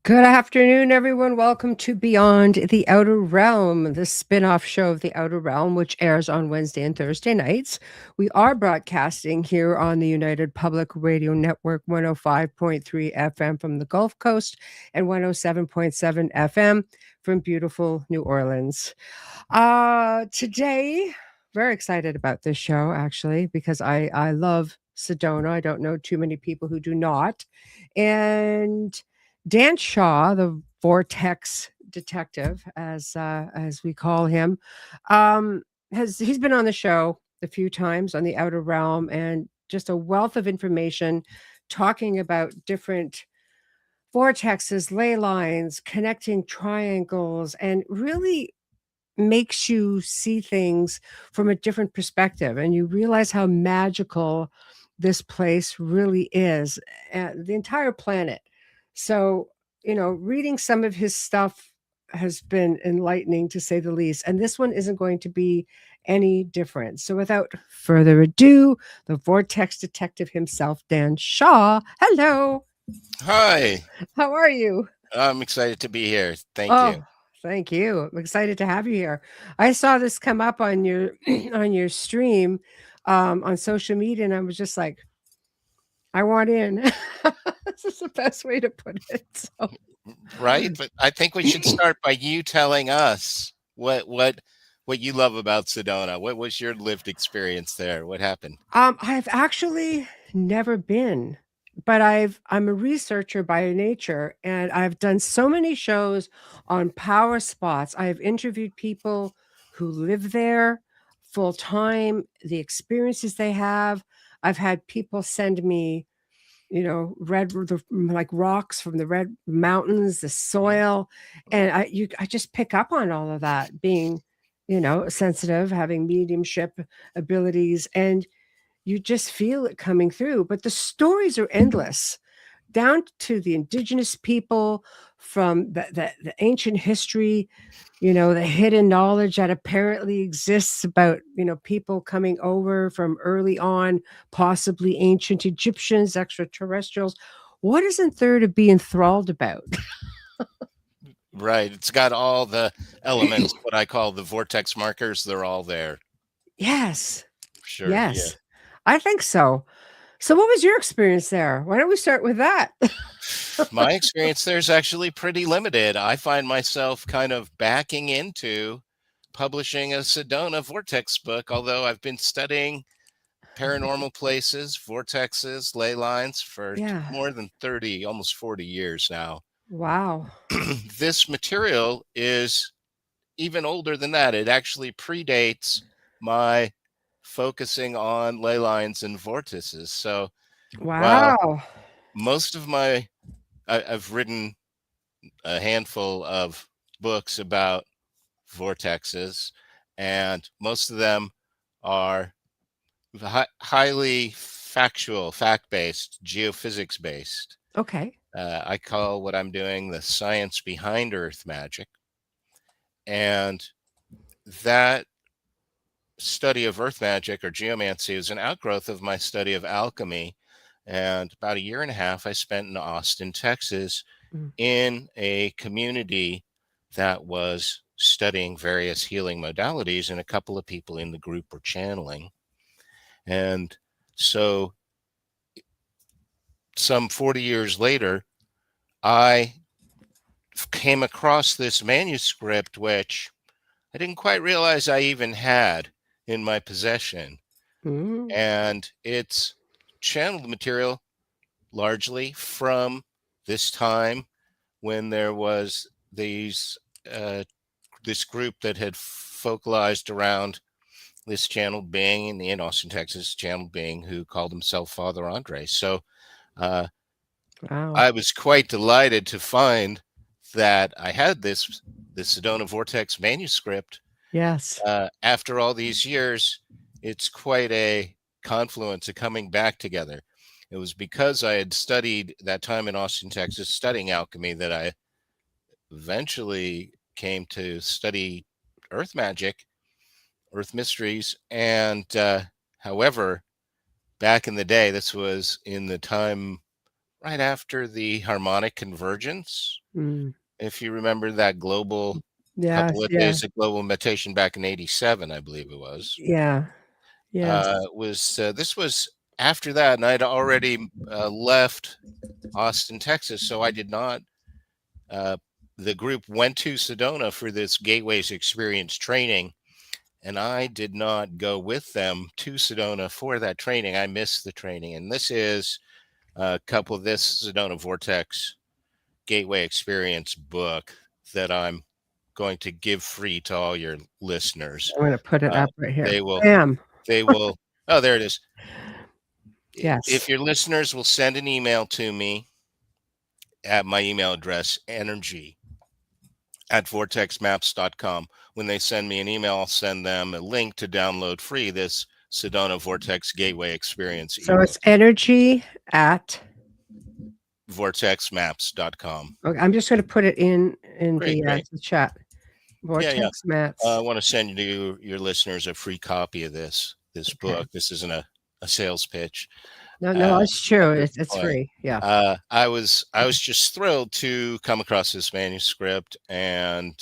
Good afternoon, everyone. Welcome to Beyond the Outer Realm, the spin off show of the Outer Realm, which airs on Wednesday and Thursday nights. We are broadcasting here on the United Public Radio Network 105.3 FM from the Gulf Coast and 107.7 FM from beautiful New Orleans. Today, very excited about this show, actually, because I love Sedona. I don't know too many people who do not. And Dan Shaw, the Vortex detective, as we call him, he's been on the show a few times on the Outer Realm, and just a wealth of information talking about different vortexes, ley lines, connecting triangles, and really makes you see things from a different perspective, and you realize how magical this place really is, the entire planet. So, reading some of his stuff has been enlightening to say the least, and this one isn't going to be any different. So, without further ado, the vortex detective himself, Dan Shaw. Hello. Hi, How are you? I'm excited to be here. Thank you. Oh, thank you. I'm excited to have you here. I saw this come up on your on your stream on social media, and I was just like, I want in. This is the best way to put it. So Right, but I think we should start by you telling us what you love about Sedona. What was your lived experience there? What happened? I've actually never been, but I'm a researcher by nature, and I've done so many shows on power spots. I've interviewed people who live there full time, the experiences they have. I've had people send me, like rocks from the red mountains, the Mm. soil, and I just pick up on all of that, being, sensitive, having mediumship abilities, and you just feel it coming through. But the stories are endless, down to the indigenous people, from the ancient history, the hidden knowledge that apparently exists about, people coming over from early on, possibly ancient Egyptians, extraterrestrials. What isn't there to be enthralled about? Right, it's got all the elements, what I call the vortex markers. They're all there. Yes. Sure, yeah. Yes. I think so. So what was your experience there? Why don't we start with that? My experience there is actually pretty limited. I find myself kind of backing into publishing a Sedona Vortex book, although I've been studying paranormal places, vortexes, ley lines for Yeah. more than 30, almost 40 years now. Wow. This material is even older than that. It actually predates my focusing on ley lines and vortices. So while Wow. most of I've written a handful of books about vortexes, and most of them are highly factual, fact based, geophysics based. Okay. I call what I'm doing the science behind Earth magic. And that study of Earth magic or geomancy is an outgrowth of my study of alchemy. And about a year and a half I spent in Austin, Texas, Mm. in a community that was studying various healing modalities, and a couple of people in the group were channeling. And so some 40 years later, I came across this manuscript, which I didn't quite realize I even had in my possession. Mm. And it's channeled material largely from this time when there was this group that had focalized around this channeled being in Austin, Texas, channeled being who called himself Father Andre. So uh, Wow. I was quite delighted to find that I had this Sedona Vortex manuscript. Yes. After all these years, it's quite a confluence of coming back together. It was because I had studied that time in Austin, Texas, studying alchemy, that I eventually came to study earth magic, earth mysteries. And however, back in the day, this was in the time right after the harmonic convergence. Mm. If you remember that global Yes, couple of yeah, days of global meditation back in '87, I believe it was. yeah, yes. Was this was after that, and I'd already left Austin, Texas, so I did not. Uh, the group went to Sedona for this Gateways Experience training, and I did not go with them to Sedona for that training. I missed the training, and this is a couple of this Sedona Vortex Gateway Experience book that I'm going to give free to all your listeners. I'm gonna put it Uh, up right here. they will, Bam! they will. Oh, there it is. If Yes. your listeners will send an email to me at my email address, energy@vortexmaps.com. When they send me an email, I'll send them a link to download free this Sedona Vortex Gateway Experience So ebook. it's energy at vortexmaps.com. okay, I'm just gonna put it in Great, great. the chat. Yeah, yeah. Vortex I mats. want to send you your listeners a free copy of this Okay. book. This isn't a sales pitch. No, no, Uh, it's true. at this It's point. free. Yeah. I was just thrilled to come across this manuscript, and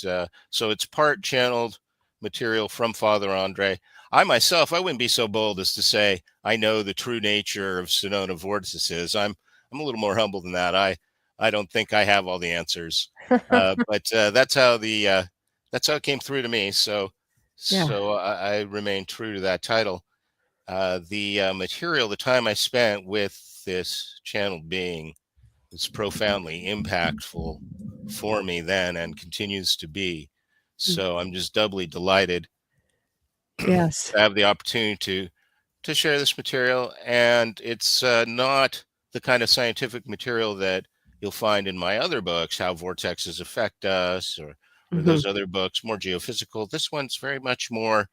so it's part channeled material from Father Andre. I myself, I wouldn't be so bold as to say I know the true nature of Sedona Vortices. I'm a little more humble than that. I don't think I have all the answers, but that's how it came through to me. So Yeah. I remain true to that title. The material, the time I spent with this channeled being was profoundly impactful for me then and continues to be. Mm. So I'm just doubly delighted to Yes. have the opportunity to share this material. And it's not the kind of scientific material that you'll find in my other books, How Vortexes Affect Us, or Mhm. those other books, more geophysical. This one's very much more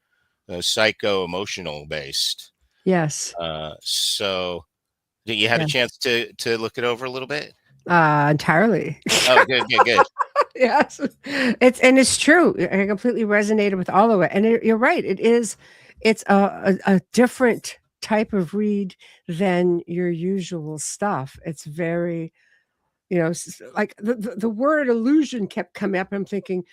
psycho-emotional based. Yes. So you had a Yeah. chance to look it over a little bit? Entirely. Oh, good, good, good. Yes. It's true. I completely resonated with all of it. And you're right. It's a different type of read than your usual stuff. It's very, like the word illusion kept coming up. I'm thinking,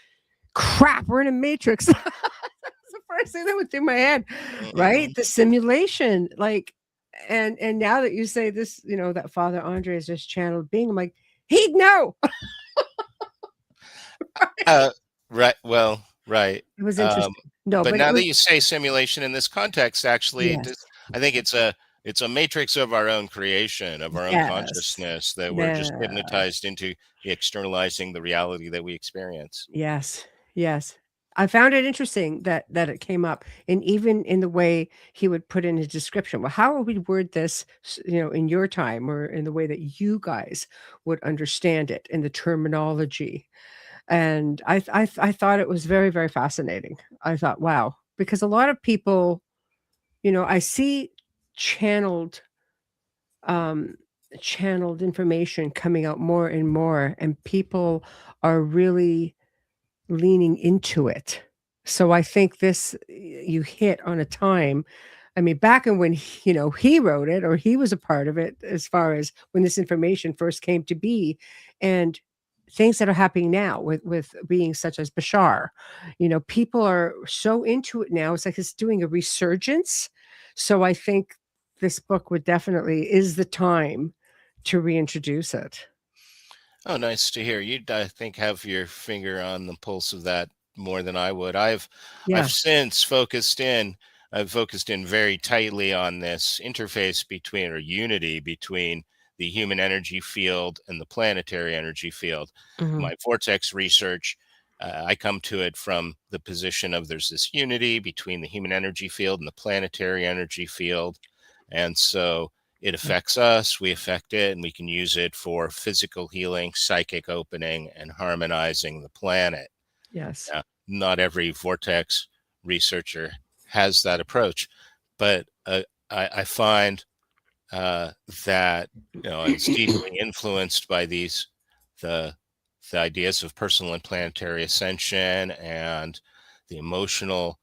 crap, we're in a matrix. That's the first thing that went through my head, right? Mhm. The simulation, like, and now that you say this, that Father Andre is just channeled being, I'm like, he'd know. Uh, right. Well, right. It was Um, interesting. No, but but it now that was you say simulation in this context, actually, yes, I think it's a matrix of our own creation, of our own yes, consciousness that we're just yeah, hypnotized into externalizing the reality that we experience. yes, yes. I found it interesting that it came up, and even in the way he would put in his description. Well, how would we word this, in your time or in the way that you guys would understand it in the terminology? And I thought it was very, very fascinating. I thought, wow, because a lot of people, I see channeled um channeled information coming out more and more, and people are really leaning into it. So I think you hit on a time. I mean, back in when he wrote it or he was a part of it, as far as when this information first came to be, and things that are happening now with beings such as Bashar, people are so into it now. It's like it's doing a resurgence. So I think this book would definitely is the time to reintroduce it. Oh, nice to hear. You, I think, have your finger on the pulse of that more than I would. I've Yeah. since I've focused in very tightly on this interface between or unity between the human energy field and the planetary energy field. Mhm. My vortex research, I come to it from the position of there's this unity between the human energy field and the planetary energy field. And so it affects us, we affect it, and we can use it for physical healing, psychic opening, and harmonizing the planet. Yes. Now, not every vortex researcher has that approach, but I find that I was deeply influenced by the the ideas of personal and planetary ascension and the emotional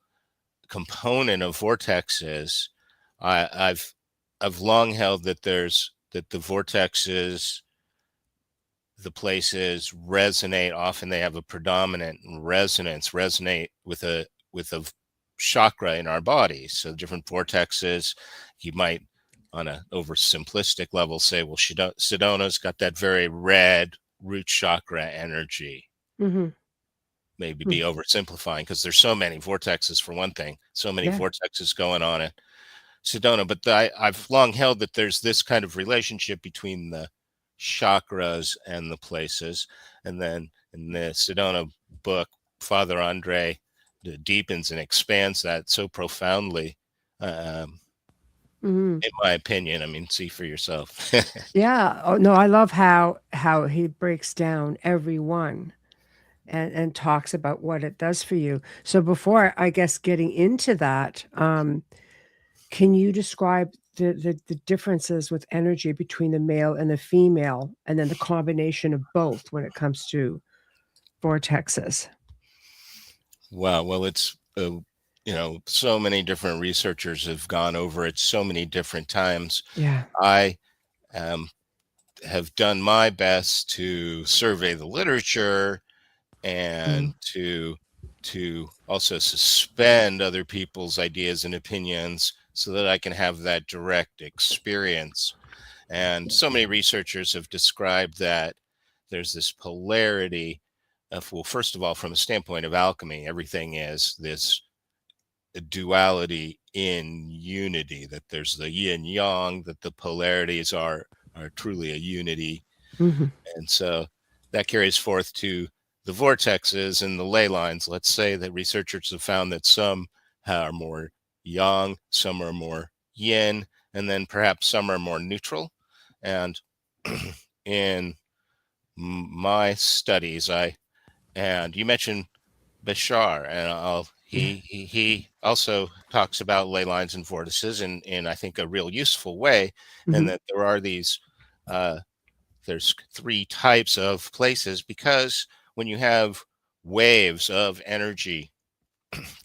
component of vortexes. I've long held that the vortexes the places resonate. Often they have a predominant resonate with a chakra in our body. So different vortexes, you might, on an oversimplistic level, say, well, Sedona's got that very red root chakra energy. Mm-hmm. Maybe be oversimplifying, because there's so many vortexes, for one thing, so many vortexes going on at Sedona. But I've long held that there's this kind of relationship between the chakras and the places. And then in the Sedona book, Father Andre deepens and expands that so profoundly. In my opinion, I mean, see for yourself. Yeah. Oh, no, I love how he breaks down every one and talks about what it does for you. So before, I guess, getting into that, can you describe the differences with energy between the male and the female, and then the combination of both when it comes to vortexes? Wow. Well, it's so many different researchers have gone over it so many different times. Yeah. I have done my best to survey the literature and to also suspend other people's ideas and opinions so that I can have that direct experience. And so many researchers have described that there's this polarity of, well, first of all, from a standpoint of alchemy, everything is this duality in unity, that there's the yin yang, that the polarities are truly a unity. And so that carries forth to the vortexes and the ley lines. Let's say that researchers have found that some are more yang, some are more yin, and then perhaps some are more neutral. And in my studies, and you mentioned Bashar, and he also talks about ley lines and vortices in I think a real useful way, and that there are these there's three types of places, because when you have waves of energy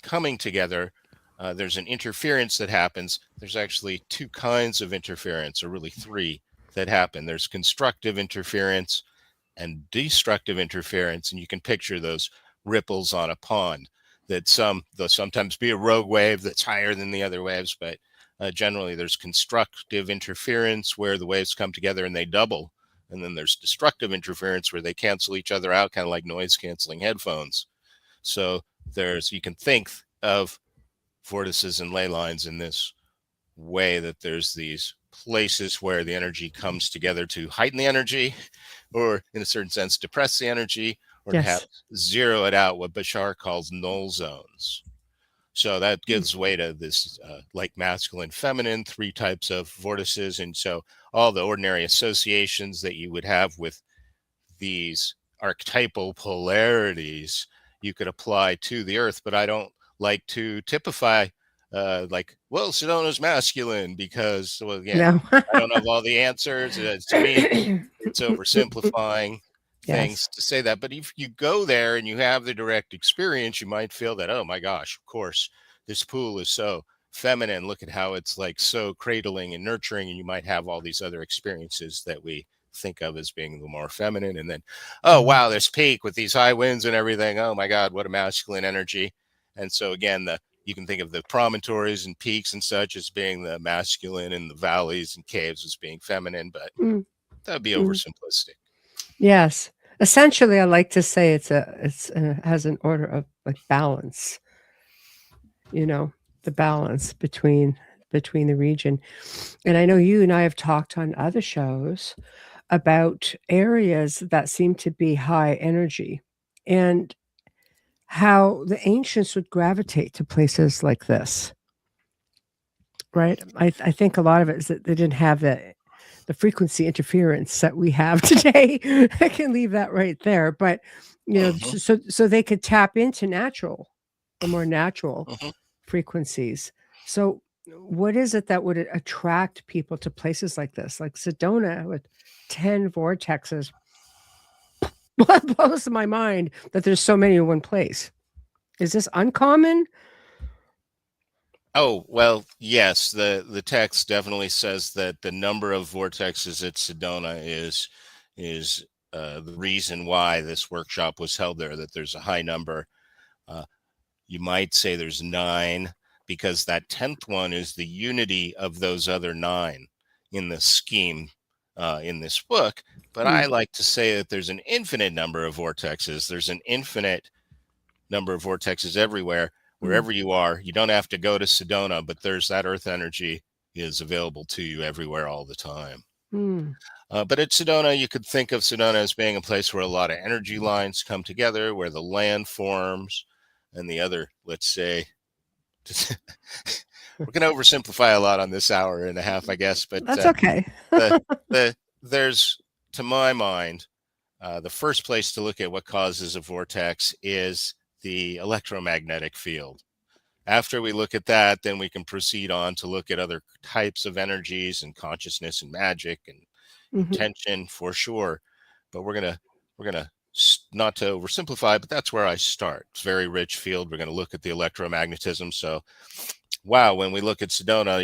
coming together, there's an interference that happens. There's actually two kinds of interference, or really three, that happen. There's constructive interference and destructive interference, and you can picture those ripples on a pond. That there'll sometimes be a rogue wave that's higher than the other waves, but generally there's constructive interference where the waves come together and they double. And then there's destructive interference where they cancel each other out, kind of like noise canceling headphones. So you can think of vortices and ley lines in this way, that there's these places where the energy comes together to heighten the energy, or in a certain sense, depress the energy, or to have zero it out, what Bashar calls null zones. So that gives way to this like masculine, feminine, three types of vortices. And so all the ordinary associations that you would have with these archetypal polarities, you could apply to the earth. But I don't like to typify like, well, Sedona's masculine, because, well, again, I don't have all the answers. To me, it's oversimplifying things to say that. But if you go there and you have the direct experience, you might feel that, oh my gosh, of course, this pool is so feminine. Look at how it's like so cradling and nurturing. And you might have all these other experiences that we think of as being the more feminine. And then, oh, wow, this peak with these high winds and everything. Oh my God, what a masculine energy. And so again, you can think of the promontories and peaks and such as being the masculine, and the valleys and caves as being feminine, but that would be oversimplistic. Yes. Essentially, I like to say it has an order of like balance, the balance between the region. And I know you and I have talked on other shows about areas that seem to be high energy, and how the ancients would gravitate to places like this, right? I think a lot of it is that they didn't have the frequency interference that we have today. I can leave that right there. But so they could tap into the more natural frequencies. So what is it that would attract people to places like this, like Sedona with 10 vortexes? What blows my mind that there's so many in one place. Is this uncommon? Oh, well, yes, the text definitely says that the number of vortexes at Sedona is the reason why this workshop was held there, that there's a high number. Uh, you might say there's 9, because that 10th one is the unity of those other 9 in the scheme in this book. But I Mm. like to say that there's an infinite number of vortexes. There's an infinite number of vortexes everywhere, Mm. wherever you are. You don't have to go to Sedona, but there's that earth energy is available to you everywhere all the time. Mm. But at Sedona, you could think of Sedona as being a place where a lot of energy lines come together, where the land forms, and the other, let's say, we're going to oversimplify a lot on this hour and a half, I guess. But That's okay. the there's, to my mind, the first place to look at what causes a vortex is the electromagnetic field. After we look at that, then we can proceed on to look at other types of energies and consciousness and magic and Mhm. intention, for sure. But we're gonna not to oversimplify, but that's where I start. It's a very rich field. We're going to look at the electromagnetism. So, wow, when we look at Sedona,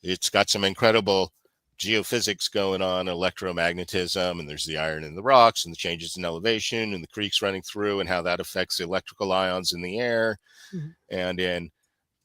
it's got some incredible geophysics going on, electromagnetism, and there's the iron in the rocks and the changes in elevation and the creeks running through and how that affects the electrical ions in the air. Mhm. And in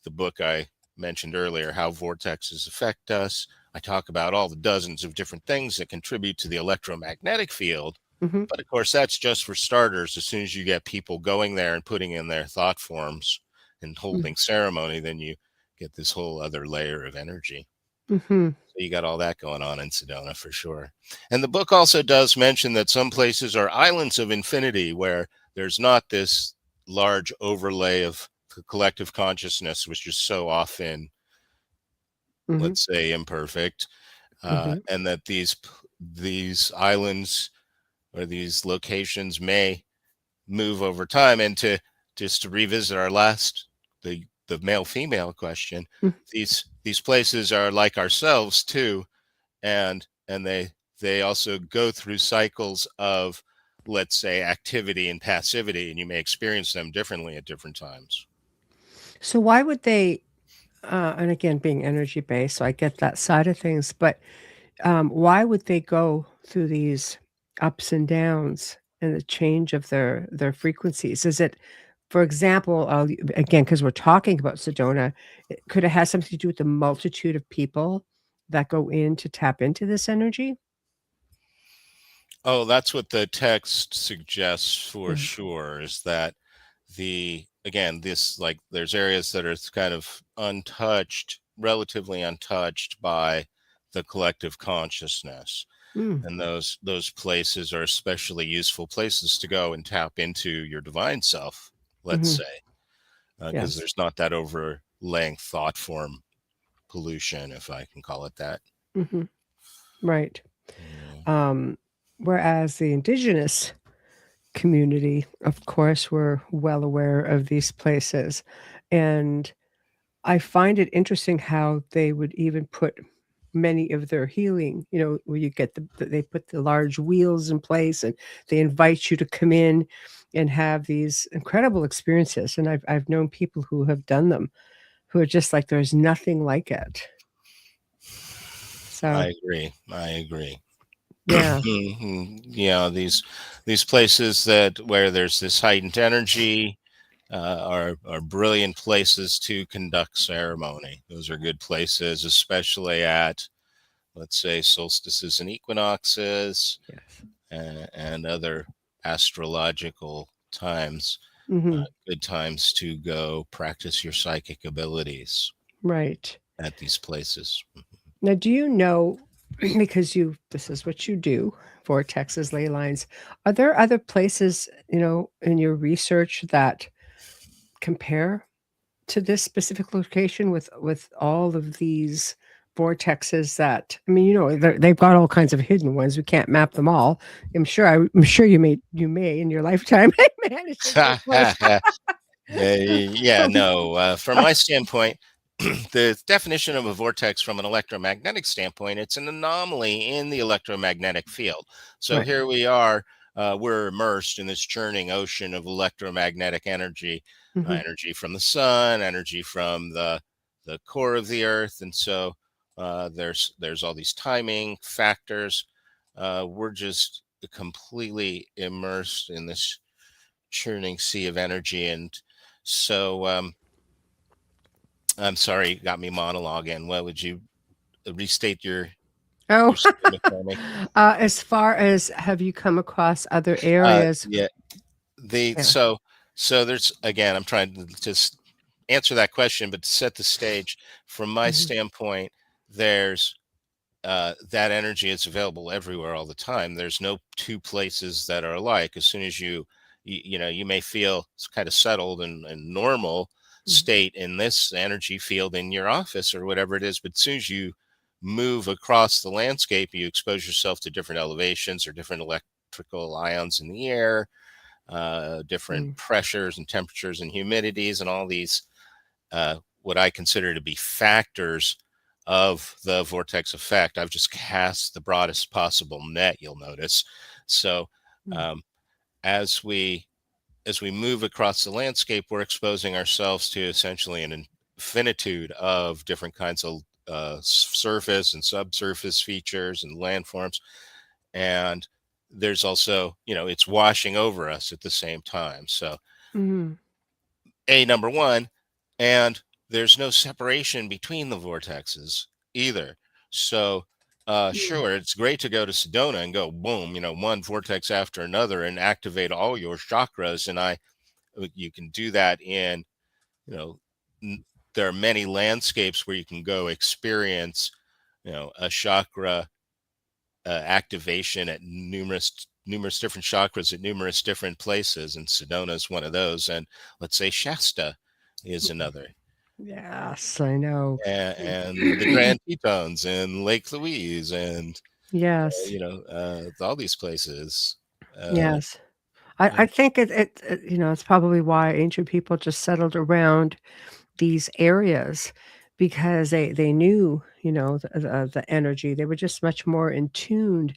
the book I mentioned earlier, How Vortexes Affect Us, I talk about all the dozens of different things that contribute to the electromagnetic field. Mhm. But of course, that's just for starters. As soon as you get people going there and putting in their thought forms and Mm. holding ceremony, then you get this whole other layer of energy. Mhm. So you got all that going on in Sedona for sure. And the book also does mention that some places are islands of infinity where there's not this large overlay of collective consciousness, which is so often, Mhm. let's say, imperfect, Mhm. and that these islands or these locations may move over time. And to just to revisit our last the male female question, Mhm. these places are like ourselves too, and they also go through cycles of, let's say, activity and passivity, and you may experience them differently at different times. So why would they and again, being energy based, so I get that side of things, but, why would they go through these ups and downs and the change of their frequencies? Is it, for example, again, because 'cause we're talking about Sedona, could it have something to do with the multitude of people that go in to tap into this energy? Oh, that's what the text suggests for Mhm. sure, is that the again, this, like, there's areas that are kind of untouched, relatively untouched by the collective consciousness. Mm. And those places are especially useful places to go and tap into your divine self, let's Mhm. say, because Yes. there's not that overlaying thought form pollution, if I can call it that. Mhm. Right. Yeah. Um, Whereas the indigenous community, of course, were well aware of these places, and I find it interesting how they would even put many of their healing, where you get they put the large wheels in place, and they invite you to come in and have these incredible experiences, and I've known people who have done them, who are just like, there's nothing like it. So, I agree. I agree. yeah. Yeah, these places that where there's this heightened energy are brilliant places to conduct ceremony. Those are good places, especially at, let's say, solstices and equinoxes, Yes. and other astrological times. Mhm. Good times to go practice your psychic abilities Right. at these places. Now, do you know, because this is what you do, vortexes, ley lines, are there other places, in your research that compare to this specific location with all of these vortexes that, I mean, they've got all kinds of hidden ones. We can't map them all. I'm sure you may in your lifetime manage to get close. Yeah, no. From my standpoint, the definition of a vortex from an electromagnetic standpoint, it's an anomaly in the electromagnetic field. So Right. here we are, we're immersed in this churning ocean of electromagnetic energy, Mhm. energy from the sun, energy from the core of the earth, and so there's all these timing factors. We're just completely immersed in this churning sea of energy. And so, I'm sorry, you got me monologuing. What would you restate Oh, your statement for me? as far as have you come across other areas? Yeah, the Yeah. so there's, again, I'm trying to just answer that question, but to set the stage from my Mhm, standpoint, there's that energy is available everywhere all the time. There's no two places that are alike. As soon as you may feel kind of settled and normal mhm, state in this energy field in your office or whatever it is, but as soon as you move across the landscape, you expose yourself to different elevations or different electrical ions in the air, different mm, pressures and temperatures and humidities, and all these what I consider to be factors of the vortex effect. I've just cast the broadest possible net, you'll notice. So mm, um, as we move across the landscape, we're exposing ourselves to essentially an infinitude of different kinds of surface and subsurface features and landforms. And there's also, it's washing over us at the same time. So mhm, number one, and there's no separation between the vortexes either. So mm, sure, it's great to go to Sedona and go boom, one vortex after another and activate all your chakras. And you can do that in, you know, there are many landscapes where you can go experience, a chakra activation at numerous different chakras at numerous different places, and Sedona is one of those. And let's say Shasta is mm. another, Yes, I know. and the Grand Tetons and Lake Louise, and Yes, all these places. Uh, yes. I and think it's probably why ancient people just settled around these areas because they knew, the energy. They were just much more in tuned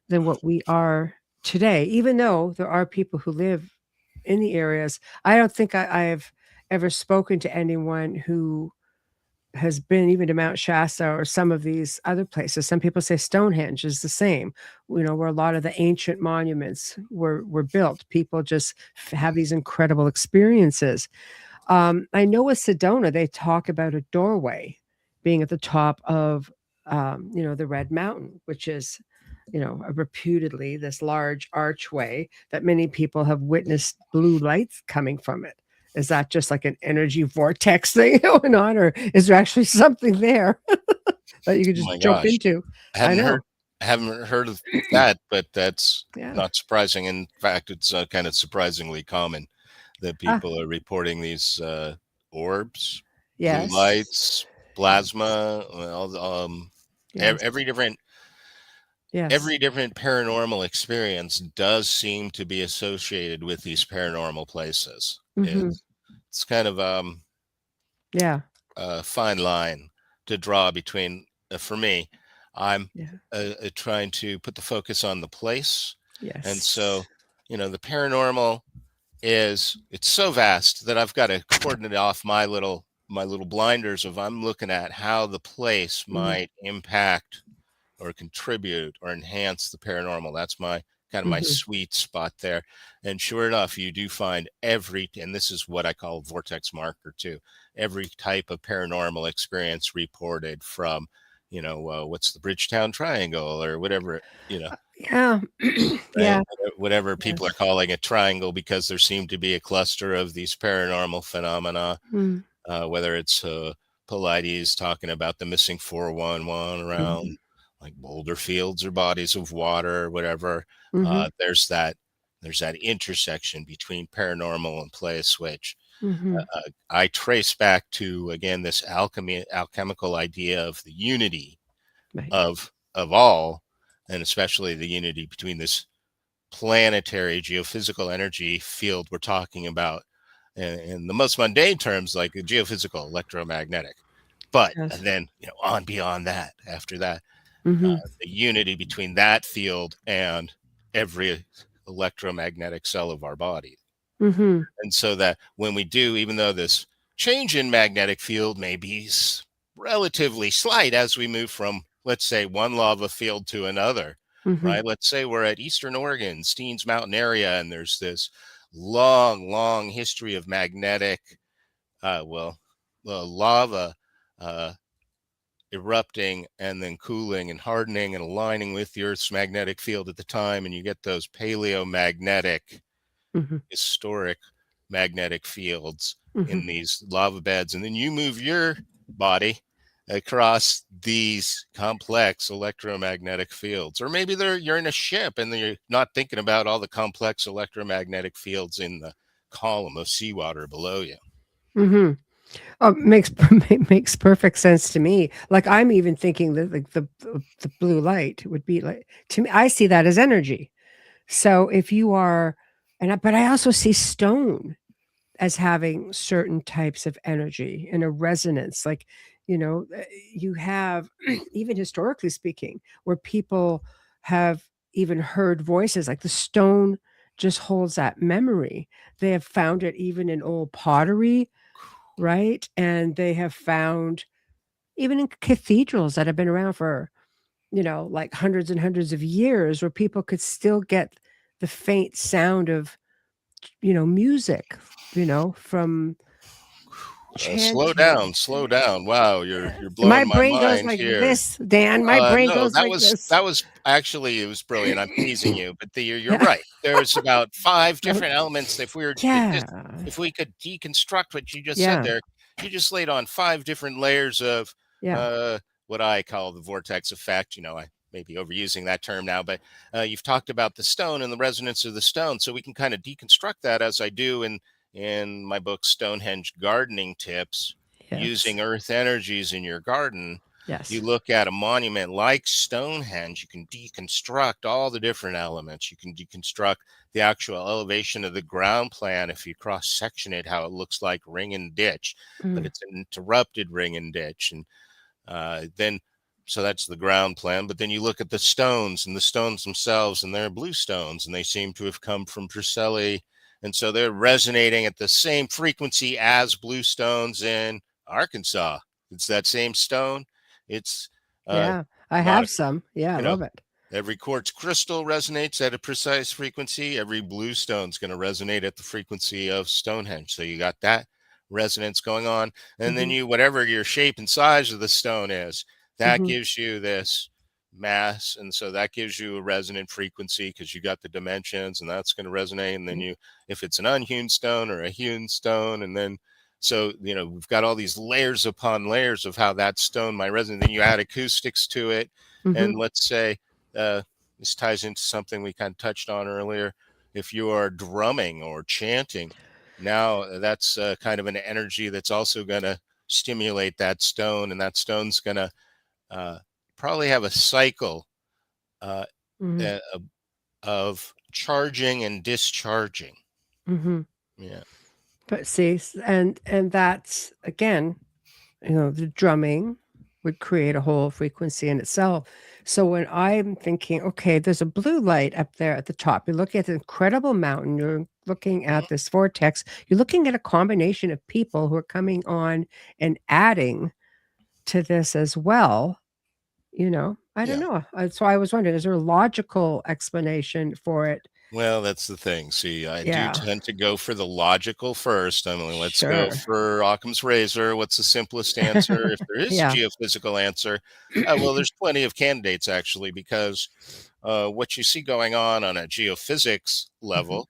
than what we are today, even though there are people who live in the areas. I don't think I've ever spoken to anyone who has been even to Mount Shasta or some of these other places. Some people say Stonehenge is the same, where a lot of the ancient monuments were built. People just have these incredible experiences. I know with Sedona, they talk about a doorway being at the top of, the Red Mountain, which is, reputedly this large archway that many people have witnessed blue lights coming from it. Is that just like an energy vortex thing going on, or is there actually something there that you could oh just my jump gosh, into? I I hadn't heard know. haven't heard of that, but that's Yeah. not surprising. In fact, it's kind of surprisingly common that Ah, people are reporting these orbs, blue yes. lights, Yes. plasma, Yes. every different Yes. paranormal experience does seem to be associated with these paranormal places. Hmm. It's kind of Yeah. a fine line to draw between. For me, I'm Yeah. trying to put the focus on the place, and Yes. so the paranormal it's so vast that I've got to coordinate off my little blinders of I'm looking at how the place Mm-hmm. might impact or contribute or enhance the paranormal. That's my kind of my Mm-hmm. sweet spot there. And sure enough, you do find and this is what I call vortex marker too, every type of paranormal experience reported from, what's the Bridgetown Triangle or whatever, Yeah. right? Yeah. Whatever people are Yes. calling a triangle, because there seem to be a cluster of these paranormal phenomena, Mm. whether it's Pilates talking about the missing 411 around Mhm. like boulder fields or bodies of water or whatever. Mhm. There's that intersection between paranormal and place, which Mhm. I trace back to, again, this alchemical idea of the unity Right. of all, and especially the unity between this planetary geophysical energy field we're talking about in the most mundane terms, like a geophysical electromagnetic. But Yes. then, on beyond that, after that, Mhm. the unity between that field and every electromagnetic cell of our body. Mhm. And so that when we do, even though this change in magnetic field may be relatively slight as we move from, let's say, one lava field to another, Mhm. right? Let's say we're at Eastern Oregon, Steens Mountain area, and there's this long, long history of magnetic, well, lava uh, erupting and then cooling and hardening and aligning with the Earth's magnetic field at the time. And you get those paleomagnetic, Mhm. historic magnetic fields Mhm. in these lava beds. And then you move your body across these complex electromagnetic fields. Or maybe you're in a ship and you're not thinking about all the complex electromagnetic fields in the column of seawater below you. Mhm. Oh, makes perfect sense to me. Like, I'm even thinking that, like, the blue light would be like, to me, I see that as energy. So if you are, but I also see stone as having certain types of energy and a resonance. Like, you have, even historically speaking, where people have even heard voices, like the stone just holds that memory. They have found it even in old pottery, right? And they have found even in cathedrals that have been around for, like hundreds and hundreds of years, where people could still get the faint sound of, music, from Slow chanting. down, slow down. Wow, you're My blowing my brain goes mind like here. this, Dan. My brain No, goes like this. that was actually, it was brilliant. I'm teasing you, but you're Yeah. right. There's about five Oh, different elements. yeah. If we could deconstruct what you just said Yeah. there, you just laid on five different layers of Yeah. what I call the vortex effect. I may be overusing that term now, but you've talked about the stone and the resonance of the stone, so we can kind of deconstruct that as I do in my book Stonehenge Gardening Tips, Yes. using earth energies in your garden. You Yes. look at a monument like Stonehenge, you can deconstruct all the different elements. You can deconstruct the actual elevation of the ground plan if you cross section it, how it looks like ring and ditch, but Mm. it's an interrupted ring and ditch. And then, so that's the ground plan. But then you look at the stones and the stones themselves, and they're blue stones, and they seem to have come from Preseli. And so they're resonating at the same frequency as blue stones in Arkansas. It's that same stone. It's uh, Yeah. I not a, have some. Yeah, I you know, love it. every quartz crystal resonates at a precise frequency. Every blue stone is going to resonate at the frequency of Stonehenge. So you got that resonance going on. And then Mhm. whatever your shape and size of the stone is, that Mhm. gives you this mass. And so that gives you a resonant frequency because you got the dimensions and that's going to resonate. And then Mm. if it's an unhewn stone or a hewn stone, and then, so, we've got all these layers upon layers of how that stone might resonate. Then you add acoustics to it. And Mhm. let's say, uh, this ties into something we kind of touched on earlier. If you are drumming or chanting, now that's kind of an energy that's also going to stimulate that stone, and that stone's going to uh, probably have a cycle uh, Mhm. uh, of charging and discharging. Mhm. Yeah. But see, and that's again, the drumming would create a whole frequency in itself. So when I'm thinking, okay, there's a blue light up there at the top, you're looking at the incredible mountain, you're looking Mhm. at this vortex, you're looking at a combination of people who are coming on and adding to this as well. I don't Yeah. know. So I was wondering, is there a logical explanation for it? Well, that's the thing. See, I do Yeah, tend to go for the logical first. I mean, let's go sure. for Occam's razor. What's the simplest answer? If there is a Yeah. geophysical answer, well, there's plenty of candidates actually, because what you see going on a geophysics Mhm. level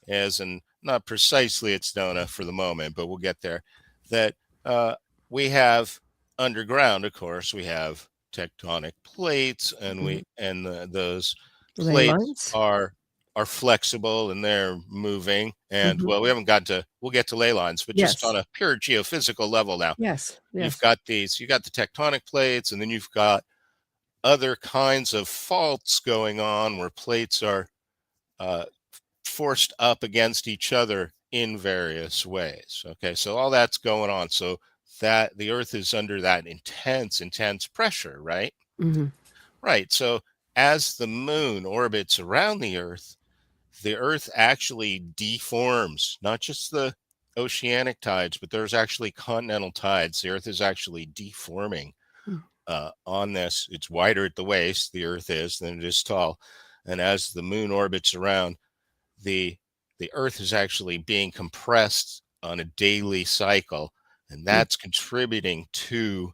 is, and not precisely at Sedona for the moment, but we'll get there, that uh, we have underground, of course, we have tectonic plates, and Mhm. those Ley plates lines? are flexible and they're moving. And Mhm. well, we haven't got to, we'll get to ley lines, but just on Yes. a pure geophysical level now, Yes. you've Yes. got you got the tectonic plates, and then you've got other kinds of faults going on where plates are uh, forced up against each other in various ways. Okay, so all that's going on. So that the Earth is under that intense pressure, right? Mhm. Right. So as the moon orbits around the Earth actually deforms, not just the oceanic tides, but there's actually continental tides. The Earth is actually deforming Mm. on this. It's wider at the waist, the Earth is, than it is tall. And as the moon orbits around, the Earth is actually being compressed on a daily cycle, and Mm, that's contributing to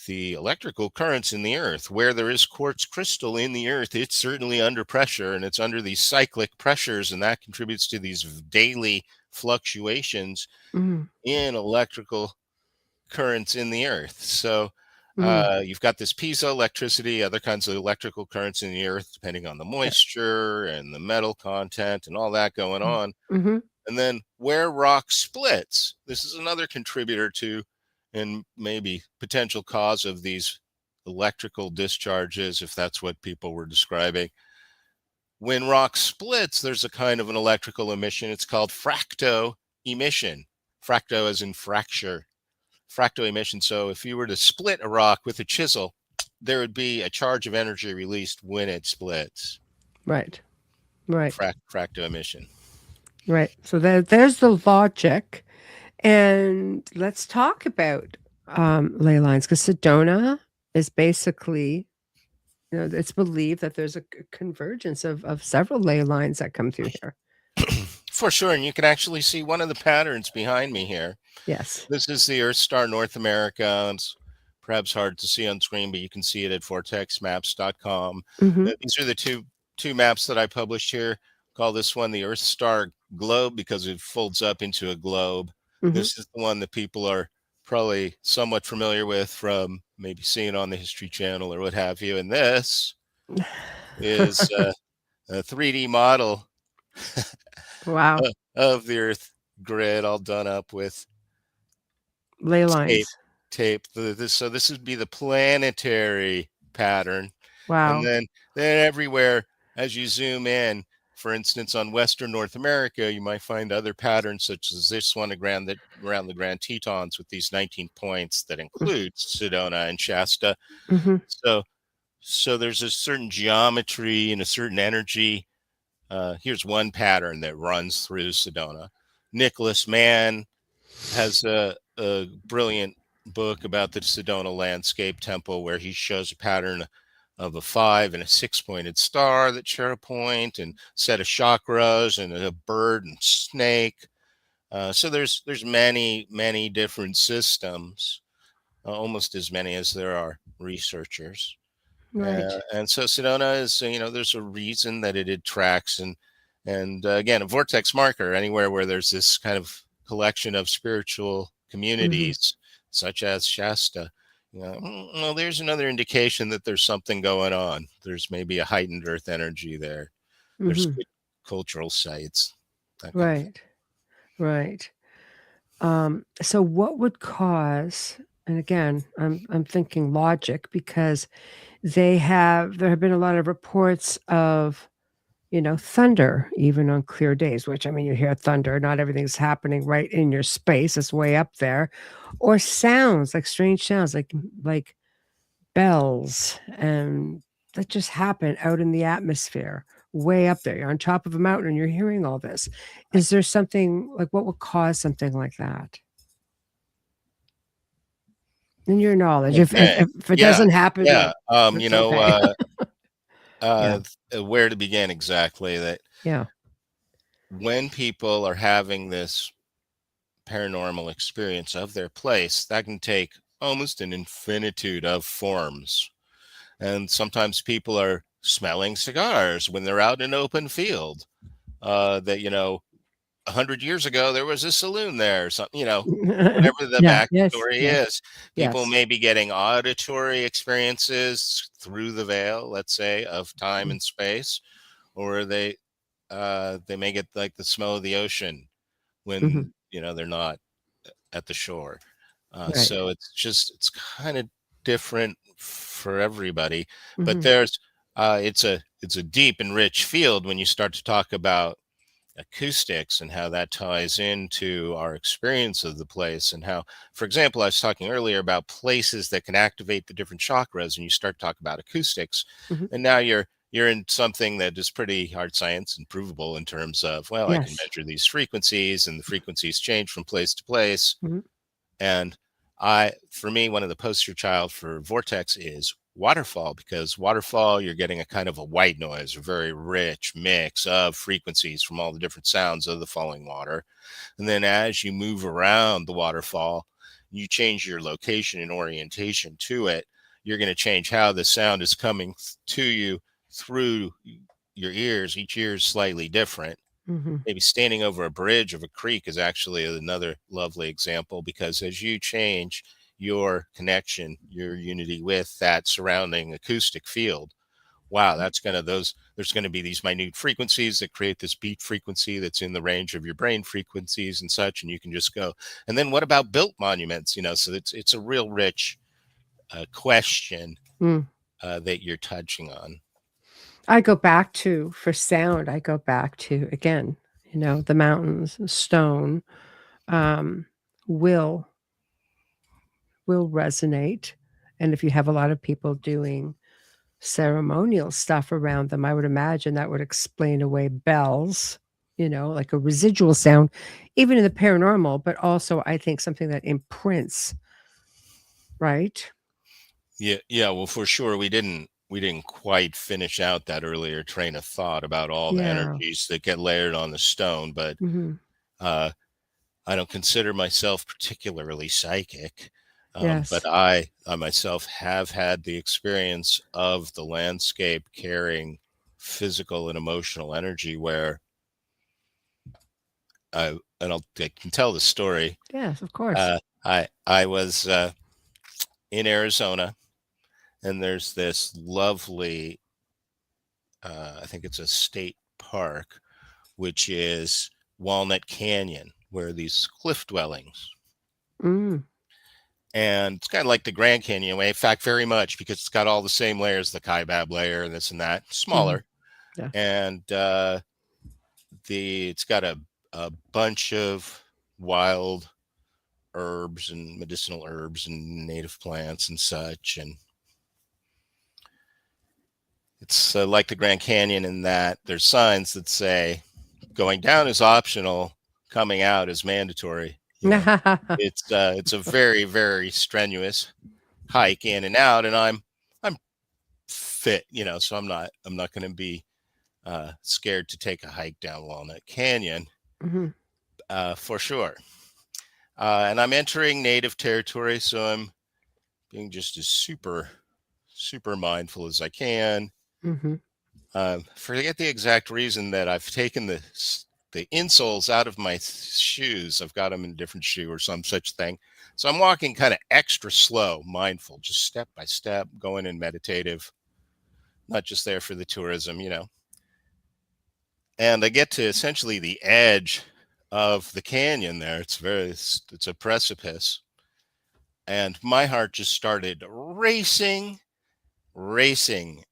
the electrical currents in the Earth. Where there is quartz crystal in the Earth, it's certainly under pressure, and it's under these cyclic pressures, and that contributes to these daily fluctuations mm, in electrical currents in the Earth. So mm. you've got this piezoelectricity, other kinds of electrical currents in the Earth, depending on the Yeah. moisture and the metal content and all that going Mm. on. Mhm. And then where rock splits, this is another contributor to and maybe potential cause of these electrical discharges, if that's what people were describing. When rock splits, there's a kind of an electrical emission. It's called fracto emission. Fracto as in fracture, fracto emission. So if you were to split a rock with a chisel, there would be a charge of energy released when it splits. Right. Right. Fracto emission. Right. So there's the logic. And let's talk about ley lines, because Sedona is basically, it's believed that there's a convergence of several ley lines that come through here. For sure. And you can actually see one of the patterns behind me here. Yes. This is the Earth star North America. It's perhaps hard to see on screen, but you can see it at vortexmaps.com. Hmm. These are the two maps that I published here. Call this one the Earth star globe because it folds up into a globe. Hmm. This is the one that people are probably somewhat familiar with from maybe seeing on the History Channel or what have you. And this is a 3D model Wow. of the Earth grid, all done up with Ley tape. lines. So this would be the planetary pattern, and Wow. then everywhere as you zoom in. For instance, on Western North America, you might find other patterns such as this one around the Grand Tetons with these 19 points that include Sedona and Shasta. Hmm. So there's a certain geometry and a certain energy. Here's one pattern that runs through Sedona. Nicholas Mann has a brilliant book about the Sedona landscape temple where he shows a pattern of a 5 and a 6-pointed star that share a point, and set of chakras, and a bird and snake. So there's many different systems, almost as many as there are researchers. Right. And so Sedona is, there's a reason that it attracts and again, a vortex marker anywhere where there's this kind of collection of spiritual Hmm. communities, such as Shasta. Well, there's another indication that there's something going on. There's maybe a heightened earth energy there. There's Hmm. good cultural sites, that kind of thing. Right. Right. So what would cause, and again, I'm thinking logic, because there have been a lot of reports of, thunder even on clear days, which, I mean, you hear thunder, not everything's happening right in your space, it's way up there, or sounds, like strange sounds, like bells, and that just happen out in the atmosphere, way up there. You're on top of a mountain and you're hearing all this. Is there something like, what would cause something like that? In your knowledge, if if Okay. if it Yeah. doesn't happen, Yeah. that's okay. Yeah, Where to begin exactly? That yeah. when people are having this paranormal experience of their place, that can take almost an infinitude of forms. And sometimes people are smelling cigars when they're out in an open field. That 100 years ago there was a saloon there, or something. Whatever the Yeah, yes, backstory yes, is. People yes. may be getting auditory experiences through the veil, let's say, of time Mm, and space, or they may get like the smell of the ocean mhm, when they're not at the shore. right. So it's kind of different for everybody, but Mhm, it's a deep and rich field when you start to talk about acoustics and how that ties into our experience of the place, and how, for example, I was talking earlier about places that can activate the different chakras, and you start to talk about acoustics, mhm. and now you're in something that is pretty hard science and provable in terms of, well, I can Yes. measure these frequencies, and the frequencies change from place to place, Mhm, and For me, one of the poster child for vortex is waterfall, because waterfall, you're getting a kind of a white noise, a very rich mix of frequencies from all the different sounds of the falling water. And then as you move around the waterfall, you change your location and orientation to it. You're going to change how the sound is coming to you through your ears. Each ear is slightly different. Mm-hmm. Maybe standing over a bridge of a creek is actually another lovely example, because as you change your connection, your unity with that surrounding acoustic field, wow, that's going to there's going to be these minute frequencies that create this beat frequency that's in the range of your brain frequencies and such, and you can just go. And then what about built monuments? So it's a real rich question Mm. that you're touching on. I go back to, for sound, I go back to, again, the mountains, stone, um, will will resonate. And if you have a lot of people doing ceremonial stuff around them, I would imagine that would explain away bells, like a residual sound, even in the paranormal, but also I think something that imprints, right? Yeah, well, for sure, we didn't quite finish out that earlier train of thought about all the Yeah. energies that get layered on the stone, but Hmm. uh, I don't consider myself particularly psychic, but Yes. I myself have had the experience of the landscape carrying physical and emotional energy where I can tell the story. Yes, of course. I was in Arizona, and there's this lovely, I think it's a state park, which is Walnut Canyon, where these cliff dwellings. Mm. And it's kind of like the Grand Canyon way. In fact, very much, because it's got all the same layers, the Kaibab layer and this and that, Hmm. smaller. Yeah. And it's got a bunch of wild herbs and medicinal herbs and native plants and such. And it's like the Grand Canyon in that there's signs that say going down is optional, coming out is mandatory. It's a very, very strenuous hike in and out, and I'm fit, so I'm not going to be scared to take a hike down Walnut Canyon, Hmm. for sure. And I'm entering native territory, so I'm being just as super, super mindful as I can. Hmm. Forget the exact reason that I've taken the insoles out of my shoes. I've got them in a different shoe or some such thing. So I'm walking kind of extra slow, mindful, just step by step, going in meditative, not just there for the tourism. And I get to essentially the edge of the canyon there. It's a precipice. And my heart just started racing.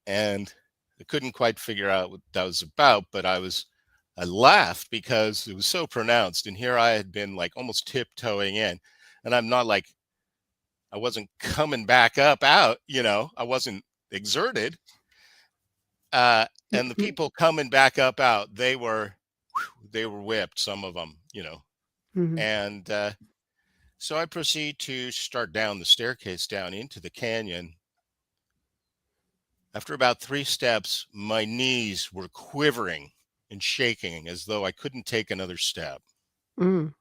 And I couldn't quite figure out what that was about, but I laughed because it was so pronounced. And here I had been like almost tiptoeing in. And I wasn't coming back up out, I wasn't exerted. And the people coming back up out, they were whipped, some of them. Hmm. And so I proceed to start down the staircase down into the canyon. After about 3 steps, my knees were quivering and shaking as though I couldn't take another step. Mm.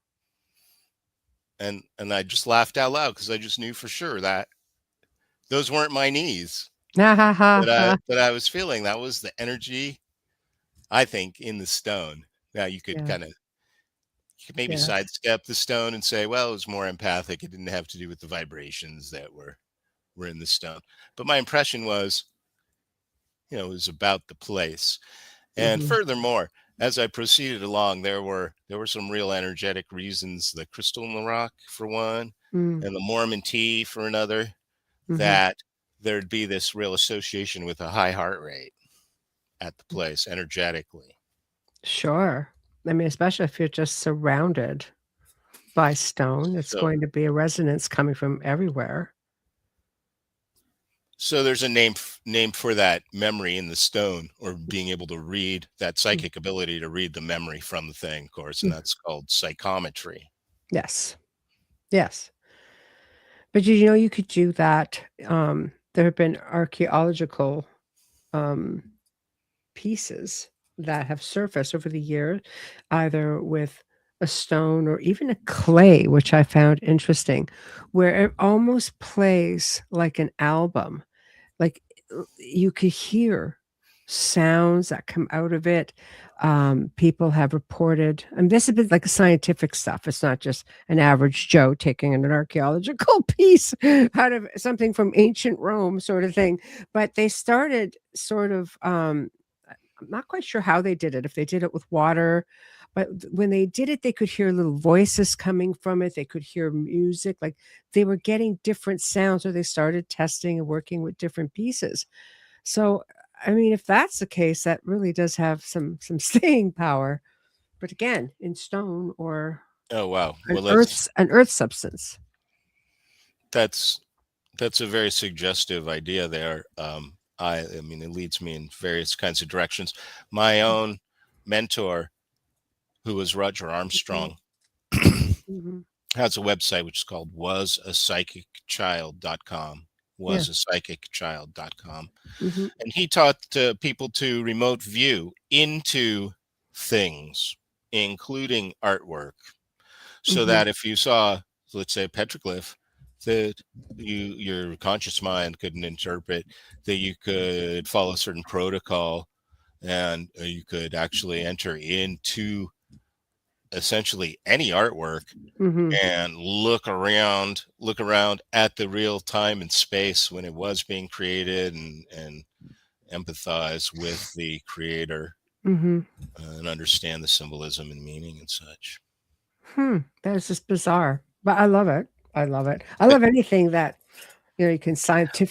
And I just laughed out loud, because I just knew for sure that those weren't my knees Ha ha ha that I ha. that I was feeling. That was the energy, I think, in the stone. Now Yeah. you could maybe Yes. sidestep the stone and say, well, it was more empathic. It didn't have to do with the vibrations that were in the stone. But my impression was, it was about the place. And Hmm. furthermore, as I proceeded along, there were some real energetic reasons, the crystal in the rock for one, Mm. and the Mormon tea for another, Hmm. that there'd be this real association with a high heart rate at the place energetically. Sure. I mean, especially if you're just surrounded by stone, it's So going to be a resonance coming from everywhere. so there's a name for that memory in the stone, or being able to read that Mm. psychic ability to read the memory from the thing, of course, and Mm. that's called psychometry. Yes. Yes. But you know, you could do that. There have been archaeological um, pieces that have surfaced over the years, either with a stone or even a clay, which I found interesting, where it almost plays like an album. Like, you could hear sounds that come out of it. People have reported, and this is like scientific stuff. It's not just an average Joe taking an archaeological piece out of something from ancient Rome, sort of thing. But they started sort of, I'm not quite sure how they did it, if they did it with water, but when they did it, they could hear little voices coming from it. They could hear music, like they were getting different sounds, or they started testing and working with different pieces. So, I mean, if that's the case, that really does have some staying power. But again, in stone or Oh wow. an Well, that's earth substance. that's that's a very suggestive idea there. I mean, it leads me in various kinds of directions. My own mentor, who was Roger Mhm, Armstrong, mhm. has a website which is called wasapsychicchild.com. Yeah. Wasapsychicchild.com. Mhm, And he taught people to remote view into things, including artwork, so mhm, that if you saw, let's say, a petroglyph that your conscious mind couldn't interpret, that you could follow a certain protocol, and you could actually enter into essentially any artwork mhm, and look around at the real time and space when it was being created, and empathize with the creator, mhm. and understand the symbolism and meaning and such. That is just bizarre, but I love it. I love it. I Uh, love anything that, you can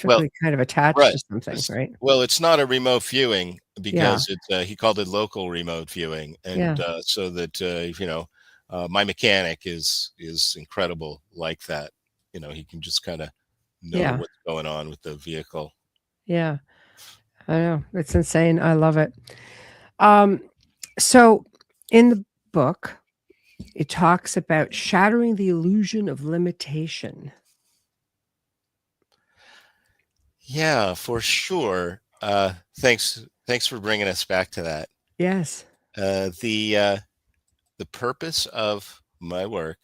Well, scientifically kind of attach right. to something, right? Well, it's not a remote viewing Yeah, because it's he called it local remote viewing, and yeah, so that my mechanic is incredible like that. He can just kind of know yeah, what's going on with the vehicle. yeah. I know. It's insane. I love it. Um, so in the book, it talks about shattering the illusion of limitation. Yeah, for sure. Thanks for bringing us back to that. Yes. The purpose of my work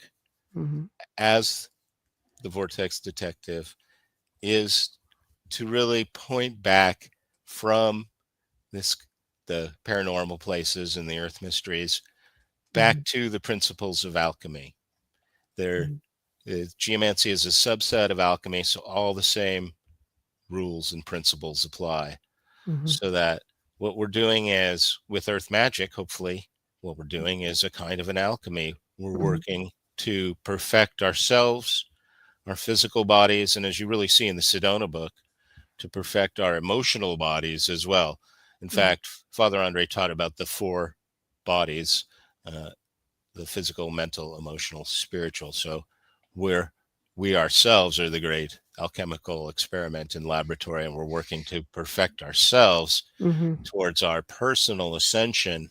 Mhm, as the Vortex Detective is to really point back from this the paranormal places and the earth mysteries back mhm, to the principles of alchemy. There, mhm, geomancy is a subset of alchemy, so all the same rules and principles apply. mhm, So that what we're doing is with earth magic, hopefully, what we're doing is a kind of an alchemy. We're mhm, working to perfect ourselves, our physical bodies, and as you really see in the Sedona book, to perfect our emotional bodies as well. In mhm, fact, Father Andre taught about the four bodies: uh, the physical, mental, emotional, spiritual. So we're we ourselves are the great alchemical experiment in laboratory, and we're working to perfect ourselves mhm, towards our personal ascension.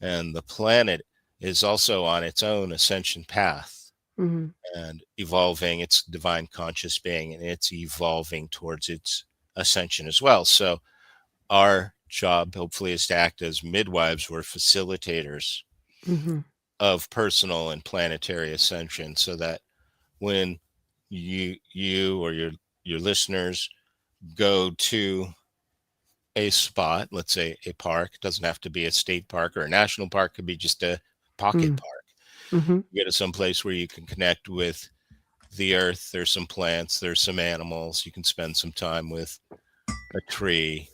And the planet is also on its own ascension path mhm, and evolving its divine conscious being, and it's evolving towards its ascension as well. So our job hopefully is to act as midwives. We're facilitators mhm, of personal and planetary ascension, so that when you or your listeners go to a spot, let's say a park, it doesn't have to be a state park or a national park, could be just a pocket mm, park. mhm, You go to some place where you can connect with the earth. There's some plants, there's some animals. You can spend some time with a tree,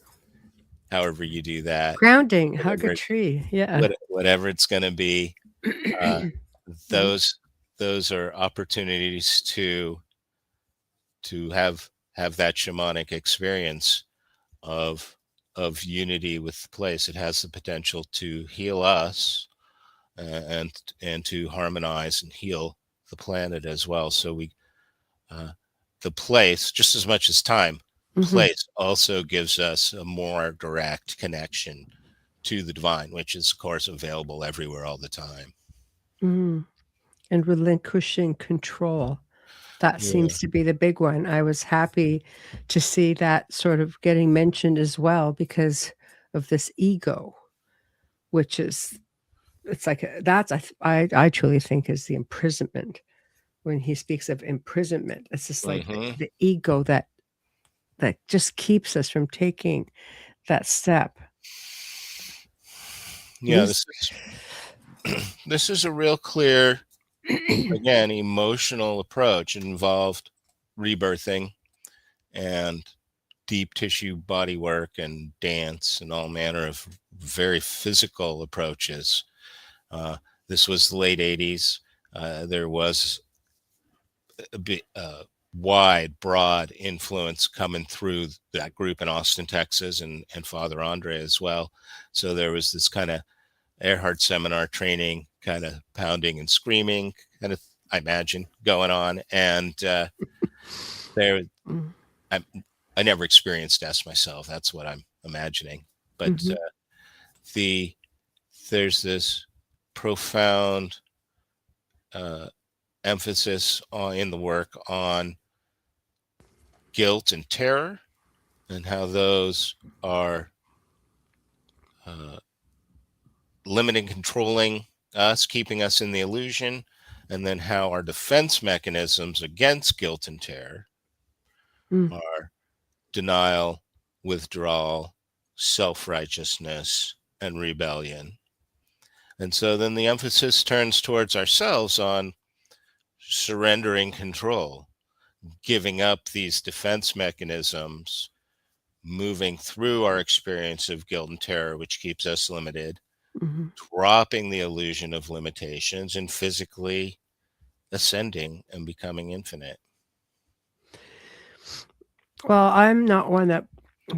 however you do that, grounding, hug a whatever tree. Yeah. whatever it's going to be. Uh, Mhm, those those are opportunities to have that shamanic experience of unity with the place. It has the potential to heal us, and to harmonize and heal the planet as well. So uh, the place, just as much as time, mhm, place also gives us a more direct connection to the divine, which is of course available everywhere all the time. mhm, and relinquishing control. That Yeah. seems to be the big one. I was happy to see that sort of getting mentioned as well because of this ego, which is it's like that's I truly think is the imprisonment. When he speaks of imprisonment, it's just like Hmm. the ego that just keeps us from taking that step. Yeah, These this is a real clear, again, emotional approach. It involved rebirthing and deep tissue body work and dance and all manner of very physical approaches. Uh, this was the late 80s. There was a bit, wide, broad influence coming through that group in Austin, Texas, and Father Andre as well. So there was this kind of Earhart seminar training, kind of pounding and screaming, kind of, I imagine, going on. And there, Mm, I, I never experienced death myself. That's what I'm imagining. But mhm, the there's this profound uh, emphasis in the work on guilt and terror and how those are uh, limiting, controlling us, keeping us in the illusion, and then how our defense mechanisms against guilt and terror mm, are denial, withdrawal, self righteousness, and rebellion. And so then the emphasis turns towards ourselves on surrendering control, giving up these defense mechanisms, moving through our experience of guilt and terror, which keeps us limited, mhm. dropping the illusion of limitations, and physically ascending and becoming infinite. Well, I'm not one that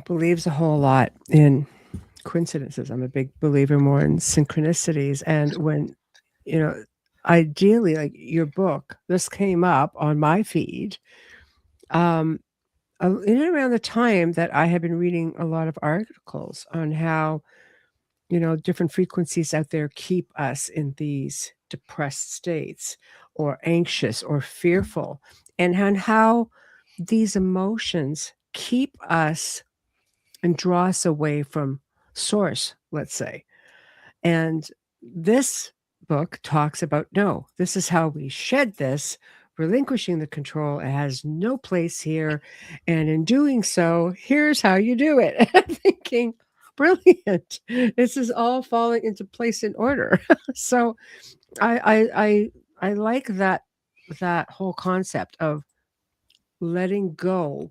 believes a whole lot in coincidences. I'm a big believer more in synchronicities. And when, you know, ideally, like your book, this came up on my feed um, in and around the time that I had been reading a lot of articles on how, different frequencies out there keep us in these depressed states or anxious or fearful, and how these emotions keep us and draw us away from source, let's say. And this book talks about no, this is how we shed this, relinquishing the control. It has no place here. And in doing so, here's how you do it. And I'm thinking, brilliant. This is all falling into place in order. So I like that whole concept of letting go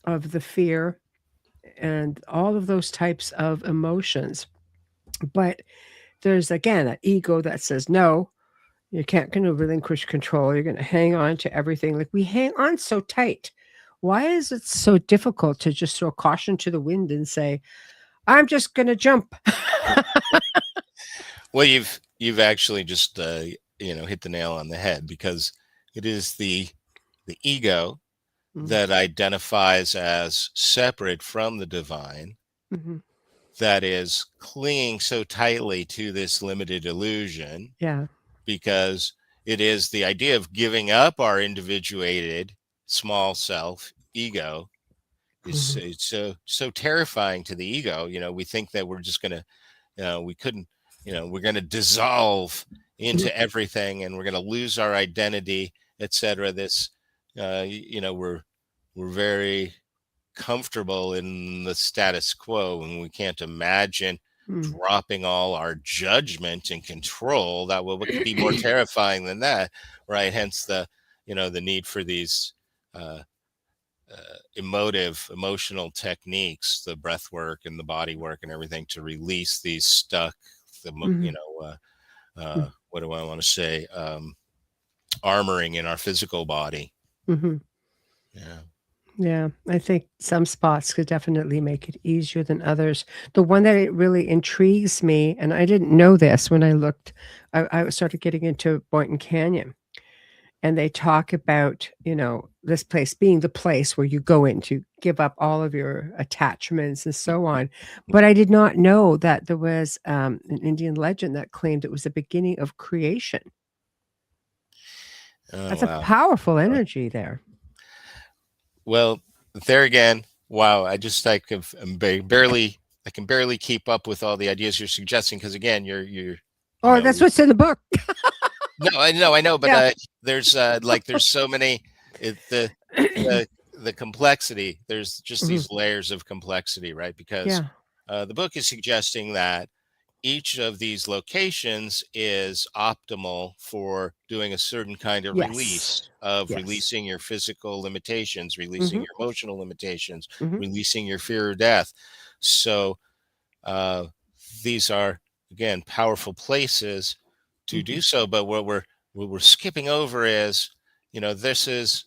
of the fear and all of those types of emotions. But there's again an ego that says, no, you can't gonna relinquish control. You're gonna hang on to everything. Like we hang on so tight. Why is it so difficult to just throw caution to the wind and say, I'm just gonna jump? Well, you've actually just hit the nail on the head, because it is the ego Mm, that identifies as separate from the divine, mhm. that is clinging so tightly to this limited illusion, Yeah. because it is the idea of giving up our individuated small self ego is Mhm. it's so terrifying to the ego. We think that we're just gonna, we couldn't, we're gonna dissolve Mhm. into everything and we're gonna lose our identity, etc. This, we're very comfortable in the status quo, and we can't imagine Mm. dropping all our judgment and control. That will, what could be more terrifying than that, right? Hence the need for these uh, emotional techniques, the breath work and the body work and everything, to release these stuck, Mhm. what do I want to say, armoring in our physical body. Mhm. Yeah. Yeah, I think some spots could definitely make it easier than others. The one that it really intrigues me, and I didn't know this when I looked, I started getting into Boynton Canyon, and they talk about, this place being the place where you go in to give up all of your attachments and so on. But I did not know that there was an Indian legend that claimed it was the beginning of creation. Oh That's a wow. powerful Uh, energy there. Well, there again, wow. I'm barely I can barely keep up with all the ideas you're suggesting because again, you're you Oh, know that's what's in the book. I know, but Yeah. there's so many it, the the complexity. There's just Mhm. these layers of complexity, right? Because Yeah. the book is suggesting that each of these locations is optimal for doing a certain kind of Yes. release of Yes. releasing your physical limitations, releasing Mhm. your emotional limitations, Mhm. releasing your fear of death. So uh, these are again powerful places to Mhm. do so. But what we're skipping over is, this is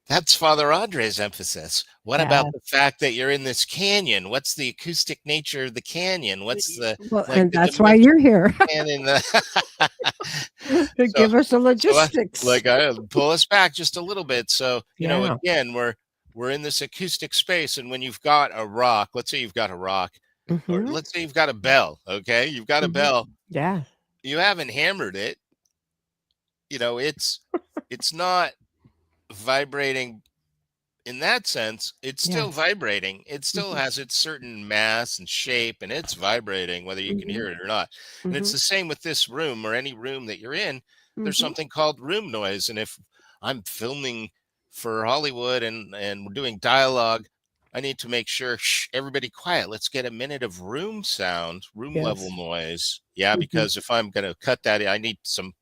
that's Father Andre's emphasis. What about Yeah. the fact that you're in this canyon? What's the acoustic nature of the canyon? What's Well, like and the that's why dimension you're here canyon? to so give us the so logistics. I pull us back just a little bit. So Yeah. again, we're in this acoustic space, and when you've got a rock, let's say you've got a rock, or Mhm. let's say you've got a bell. Okay, you've got a Mhm. bell. Yeah. You haven't hammered it. It's not vibrating in that sense. It's still Yes. vibrating. It still Mhm. has its certain mass and shape, and it's vibrating whether you can Mhm. hear it or not. And it's Mhm. the same with this room or any room that you're in. There's Mhm. something called room noise. And if I'm filming for Hollywood and we're doing dialogue, I need to make sure, shh, everybody quiet. Let's get a minute of room sound, room level Yes. noise. Yeah, Mhm. because if I'm going to cut that, I need some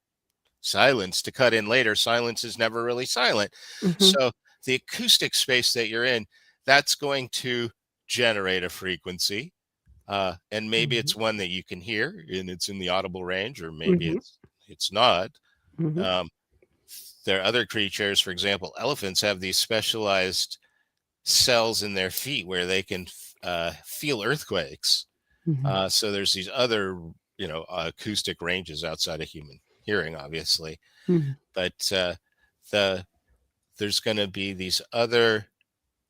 silence to cut in later. Silence is never really silent. Mhm. So the acoustic space that you're in, that's going to generate a frequency. And maybe Mhm. it's one that you can hear and it's in the audible range, or maybe Mhm. it's not. Mhm. Um, there are other creatures, for example, elephants have these specialized cells in their feet where they can feel earthquakes. Mhm. So there's these other, acoustic ranges outside of human hearing, obviously, Mhm. but the there's going to be these other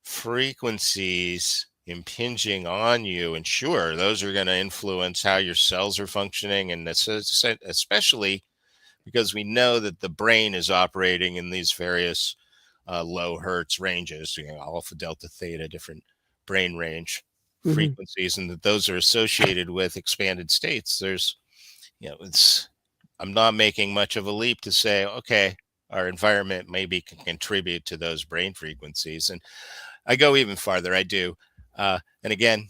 frequencies impinging on you, and sure, those are going to influence how your cells are functioning, and especially because we know that the brain is operating in these various low hertz ranges, alpha, delta, theta, different brain range Mhm. frequencies, and that those are associated with expanded states. It's I'm not making much of a leap to say, okay, our environment maybe can contribute to those brain frequencies. And I go even farther. I do. And again,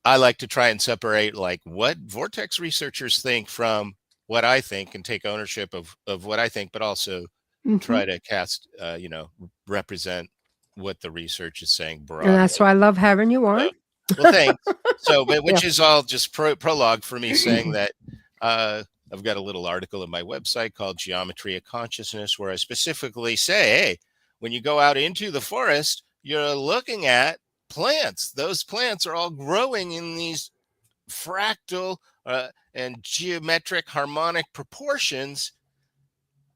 I like to try and separate like what vortex researchers think from what I think and take ownership of what I think, but also Mhm. try to represent what the research is saying And that's broadly. why I love having you So, on. well, thanks. So, but Yeah. which is all just prologue for me saying that uh, I've got a little article on my website called Geometry of Consciousness, where I specifically say, hey, when you go out into the forest, you're looking at plants. Those plants are all growing in these fractal and geometric harmonic proportions.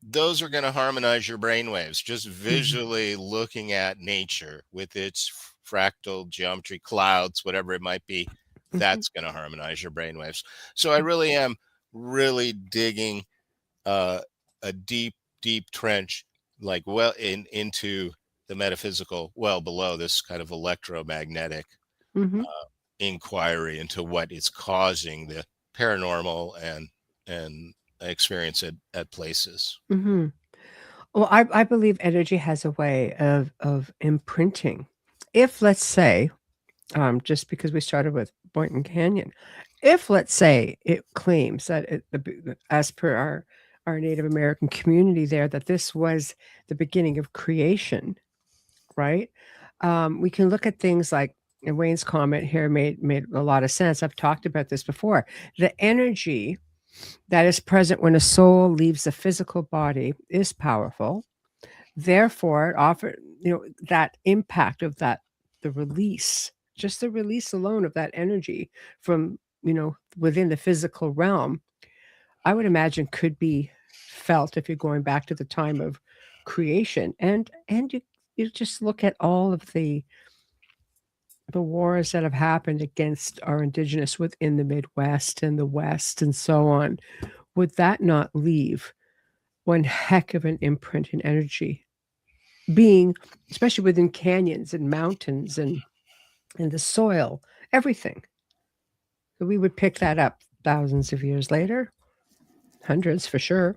Those are going to harmonize your brain waves. Just Mhm. visually looking at nature with its fractal geometry, clouds, whatever it might be, Mhm. that's going to harmonize your brain waves. So I really am really digging uh, a deep trench, like well into the metaphysical, well below this kind of electromagnetic Mhm. inquiry into what is causing the paranormal and experience at places. Mhm. Well, I believe energy has a way of imprinting. If, let's say, just because we started with Boynton Canyon, if, let's say, it claims that as per our Native American community there, that this was the beginning of creation, right? We can look at things like, and Wayne's comment here made a lot of sense. I've talked about this before. The energy that is present when a soul leaves the physical body is powerful. Therefore, it offer that impact of the release, just the release alone of that energy from, within the physical realm, I would imagine could be felt if you're going back to the time of creation. And you just look at all of the wars that have happened against our indigenous within the Midwest and the West and so on. Would that not leave one heck of an imprint in energy, being especially within canyons and mountains and the soil, everything. So we would pick that up thousands of years later, hundreds for sure.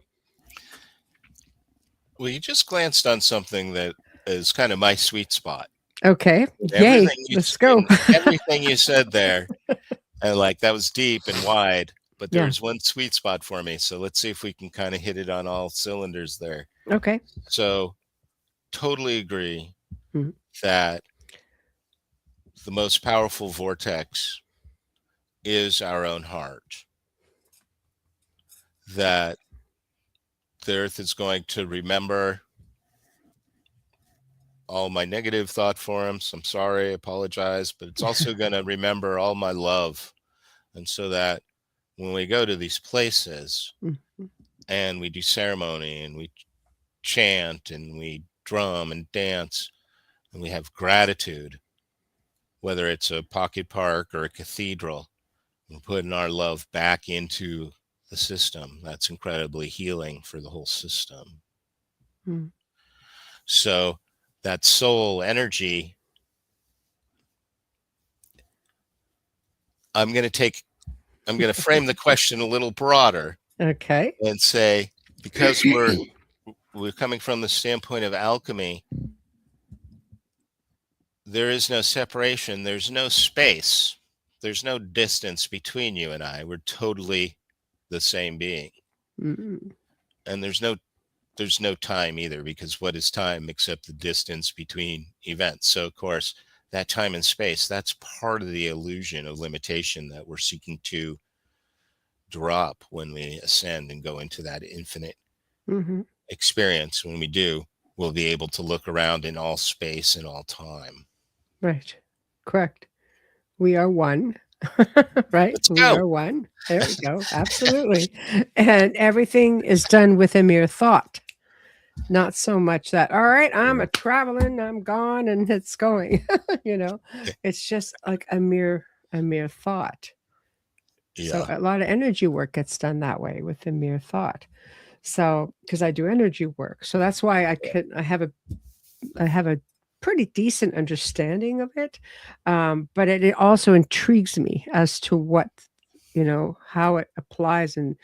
Well, you just glanced on something that is kind of my sweet spot. Okay, yay, Everything you let's go. in everything you said there, and like that was deep and wide, but Yeah. there's one sweet spot for me. So let's see if we can kind of hit it on all cylinders there. Okay. So totally agree Mhm. that the most powerful vortex is our own heart. That the earth is going to remember all my negative thought forms. I'm sorry, apologize, but it's also going to remember all my love. And so that when we go to these places Mhm. and we do ceremony and we chant and we drum and dance and we have gratitude, whether it's a pocket park or a cathedral, we're putting our love back into the system. That's incredibly healing for the whole system. Mm. So that soul energy, I'm going to frame the question a little broader Okay. and say, because we're coming from the standpoint of alchemy, there is no separation, there's no space, there's no distance between you and I. We're totally the same being. Mm. And there's no time either, because what is time except the distance between events? So of course, that time and space, that's part of the illusion of limitation that we're seeking to drop when we ascend and go into that infinite Mm-hmm. experience. When we do, we'll be able to look around in all space and all time. Right. Correct. We are one. Right? Let's We go. are one. There we go. Absolutely. And everything is done with a mere thought. Not so much that, all right, I'm a traveling, I'm gone and it's going. you know, it's just like a mere thought. So Yeah. a lot of energy work gets done that way with a mere thought. So because I do energy work. So that's why I have a pretty decent understanding of it. But it also intrigues me as to what, how it applies in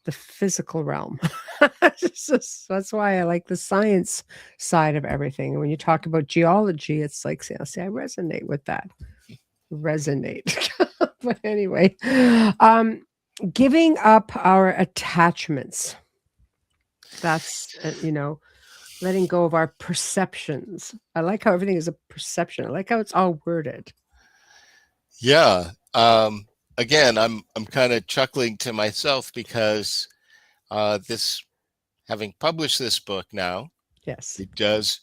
the physical realm. That's why I like the science side of everything. And when you talk about geology, it's like, see, I resonate with that. Resonate. But anyway, um, giving up our attachments. That's, letting go of our perceptions. I like how everything is a perception. I like how it's all worded. Yeah. Again, I'm kind of chuckling to myself because this, having published this book now, Yes. it does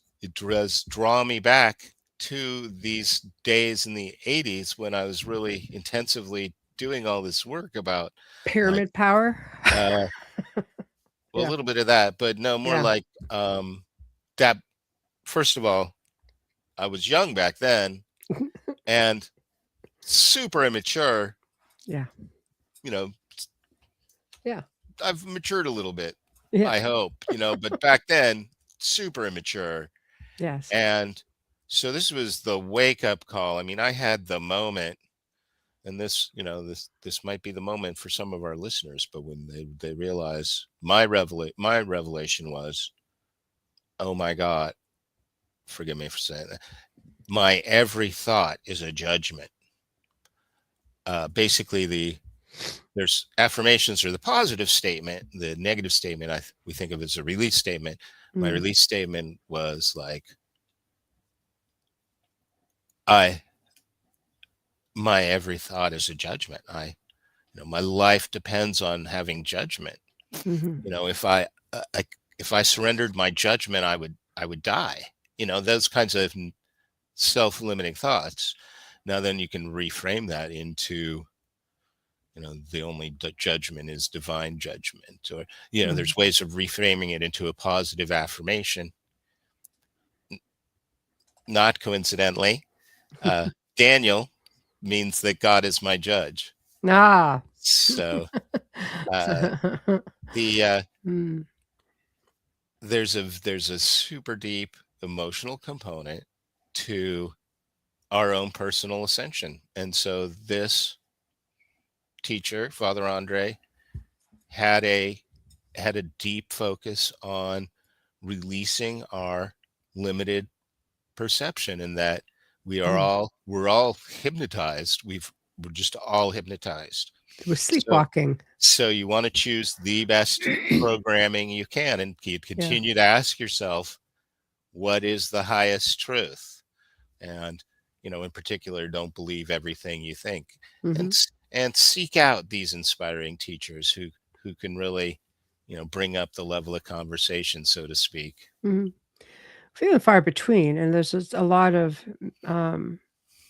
draw me back to these days in the 80s when I was really intensively doing all this work about, like, Pyramid power. uh well, a Yeah. little bit of that, but no, more Yeah. like that. First of all, I was young back then and super immature. Yeah. You know, Yeah. I've matured a little bit, Yeah. I hope, but back then, super immature. Yes. And so this was the wake up call. I mean, I had the moment, and this might be the moment for some of our listeners, but when they realize my revelation was, oh my God, forgive me for saying that. My every thought is a judgment. Basically, there's affirmations or the positive statement, the negative statement we think of as a release statement. My Mm. release statement was like, I my every thought is a judgment. My life depends on having judgment. Hmm. If I surrendered my judgment, I would die. Those kinds of self-limiting thoughts. Now then you can reframe that into, the only judgment is divine judgment, or Mm. there's ways of reframing it into a positive affirmation. Not coincidentally, Daniel means that God is my judge. Ah. So So, the mm. there's a super deep emotional component to our own personal ascension. And so this teacher, Father Andre, had a had a deep focus on releasing our limited perception, and that Mm. we're all hypnotized. We're just all hypnotized. We're So sleepwalking. so you want to choose the best programming you can, and you Yeah. continue to ask yourself, what is the highest truth? And in particular, don't believe everything you think, and Mhm. and seek out these inspiring teachers who can really bring up the level of conversation, so to speak. Mhm. Few and far between, and there's just a lot of, um,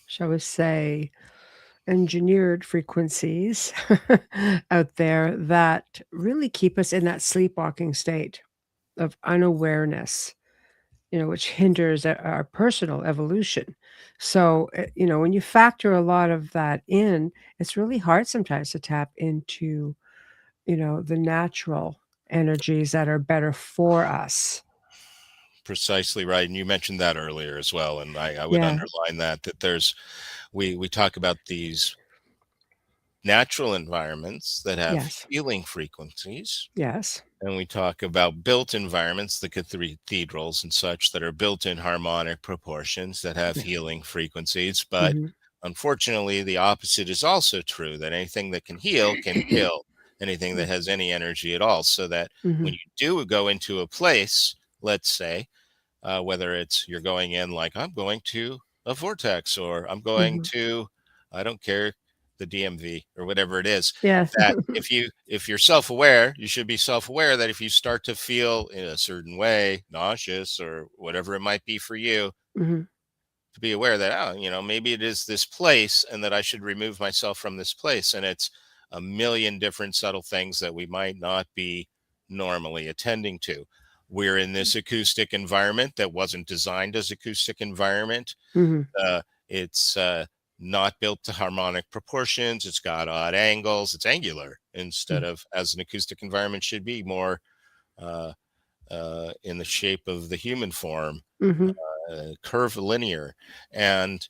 shall we say, engineered frequencies out there that really keep us in that sleepwalking state of unawareness, which hinders our personal evolution. So, when you factor a lot of that in, it's really hard sometimes to tap into, the natural energies that are better for us. Precisely right, and you mentioned that earlier as well, and I would Yeah. underline that we talk about these natural environments that have Yes. healing frequencies. Yes. And we talk about built environments, the cathedrals and such, that are built in harmonic proportions that have Yes. healing frequencies. But Mhm. unfortunately, the opposite is also true, that anything that can heal can kill anything that Mm. has any energy at all. So that when Mhm. you do go into a place, let's say, whether it's you're going in like, I'm going to a vortex, or I'm going Mhm. to, I don't care, the DMV, or whatever it is, Yes. that if you're self-aware, you should be self-aware that if you start to feel in a certain way, nauseous or whatever it might be for you, Mhm. to be aware that, maybe it is this place, and that I should remove myself from this place. And it's a million different subtle things that we might not be normally attending to. We're in this acoustic environment that wasn't designed as acoustic environment. Mhm. It's not built to harmonic proportions. It's got odd angles. It's angular instead Mm. of, as an acoustic environment should be, more uh, in the shape of the human form, Mhm. curvilinear. And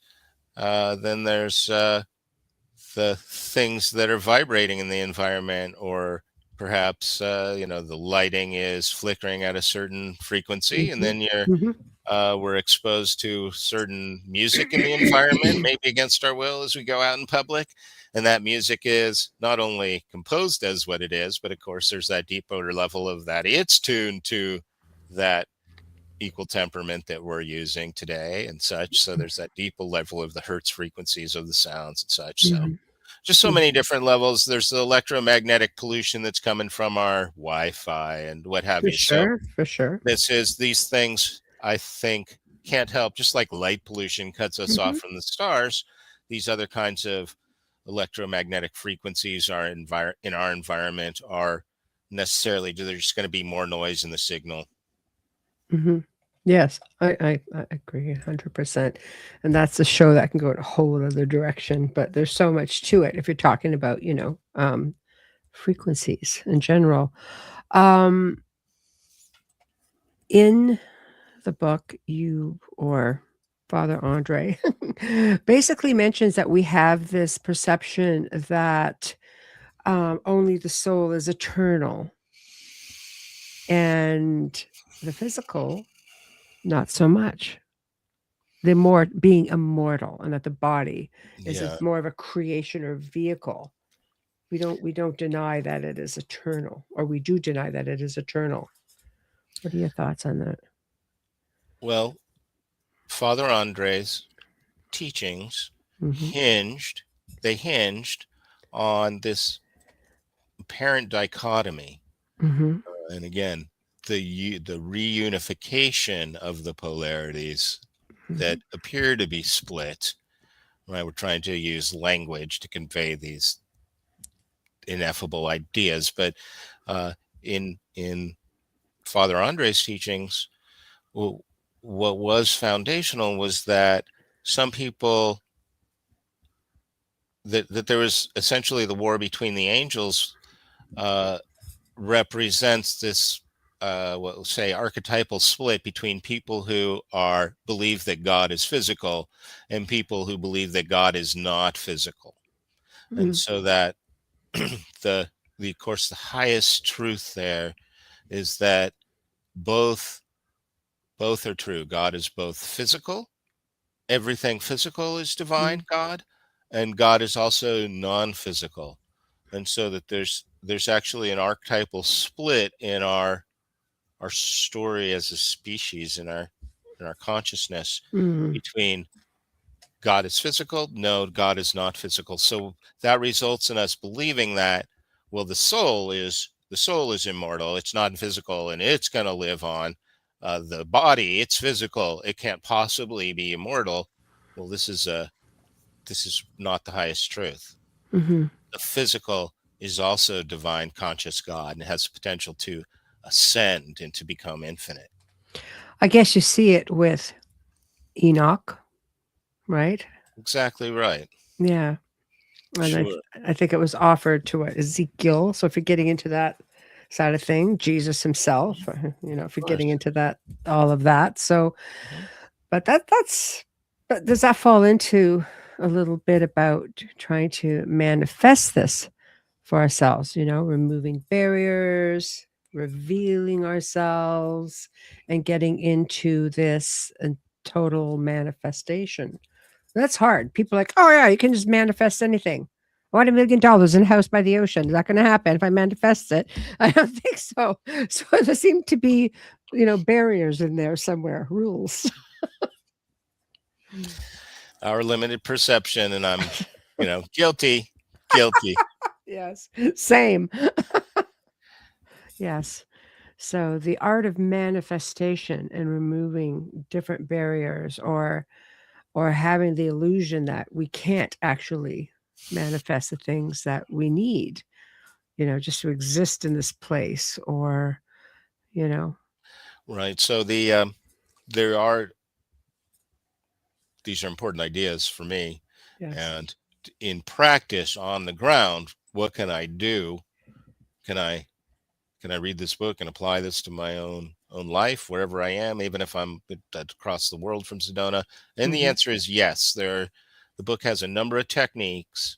then there's the things that are vibrating in the environment, or perhaps the lighting is flickering at a certain frequency, and Mhm. then Mhm. we're exposed to certain music in the environment, maybe against our will, as we go out in public. And that music is not only composed as what it is, but of course, there's that deeper level of that it's tuned to that equal temperament that we're using today and such. So there's that deeper level of the hertz frequencies of the sounds and such. So Mhm. just so Mhm. many different levels. There's the electromagnetic pollution that's coming from our Wi-Fi and what have For you. So sure, for sure. these things, I think, can't help. Just like light pollution cuts us off Mhm. from the stars, these other kinds of electromagnetic frequencies are in our environment are necessarily, there's just going to be more noise in the signal. Mhm. Yes, I agree 100%, and that's a show that can go in a whole other direction, but there's so much to it if you're talking about, frequencies in general. Um, in the book, you or Father Andre basically mentions that we have this perception that, only the soul is eternal and the physical, not so much. The more being immortal and that the body is a Yeah. more of a creation or vehicle. We don't deny that it is eternal, or we do deny that it is eternal. What are your thoughts on that? Well, Father Andre's teachings Mhm. hinged on this apparent dichotomy. Mhm. And again, the reunification of the polarities that Mhm. appear to be split. Right, we're trying to use language to convey these ineffable ideas, but in Father Andre's teachings, well, what was foundational was that some people, that there was essentially the war between the angels, uh, represents this. what we'll say archetypal split between people who believe that God is physical and people who believe that God is not physical. And Mm. so that the of course the highest truth there is that both are true. God is both physical. Everything physical is divine Mm. God, and God is also non-physical. And so that there's actually an archetypal split in our story as a species in our consciousness Mm. between God is physical, no, God is not physical. So that results in us believing that, well, the soul is immortal, it's not physical, and it's going to live on. The body, it's physical, it can't possibly be immortal. Well, this is not the highest truth. Mhm. The physical is also divine conscious God and has potential to ascend and to become infinite. I guess you see it with Enoch, right? Exactly right. Yeah, and Sure. I think it was offered to what, Ezekiel. So if you're getting into that side of thing, Jesus himself, Mhm. if Of you're getting course. into that, all of that. So, Mhm. but but does that fall into a little bit about trying to manifest this for ourselves? Removing barriers, revealing ourselves, and getting into this total manifestation. That's hard. People are like, "Oh, yeah, you can just manifest anything. I want $1 million in a house by the ocean. Is that gonna happen if I manifest it?" I don't think so. So there seem to be, barriers in there somewhere, rules. Our limited perception, and I'm, guilty, guilty. Yes, same. Yes. So the art of manifestation and removing different barriers, or having the illusion that we can't actually manifest the things that we need, just to exist in this place, or, you know. Right. So there are these are important ideas for me, Yes. and in practice on the ground, what can I do? Can I read this book and apply this to my own life wherever I am, even if I'm across the world from Sedona? And the Mhm. answer is yes. The book has a number of techniques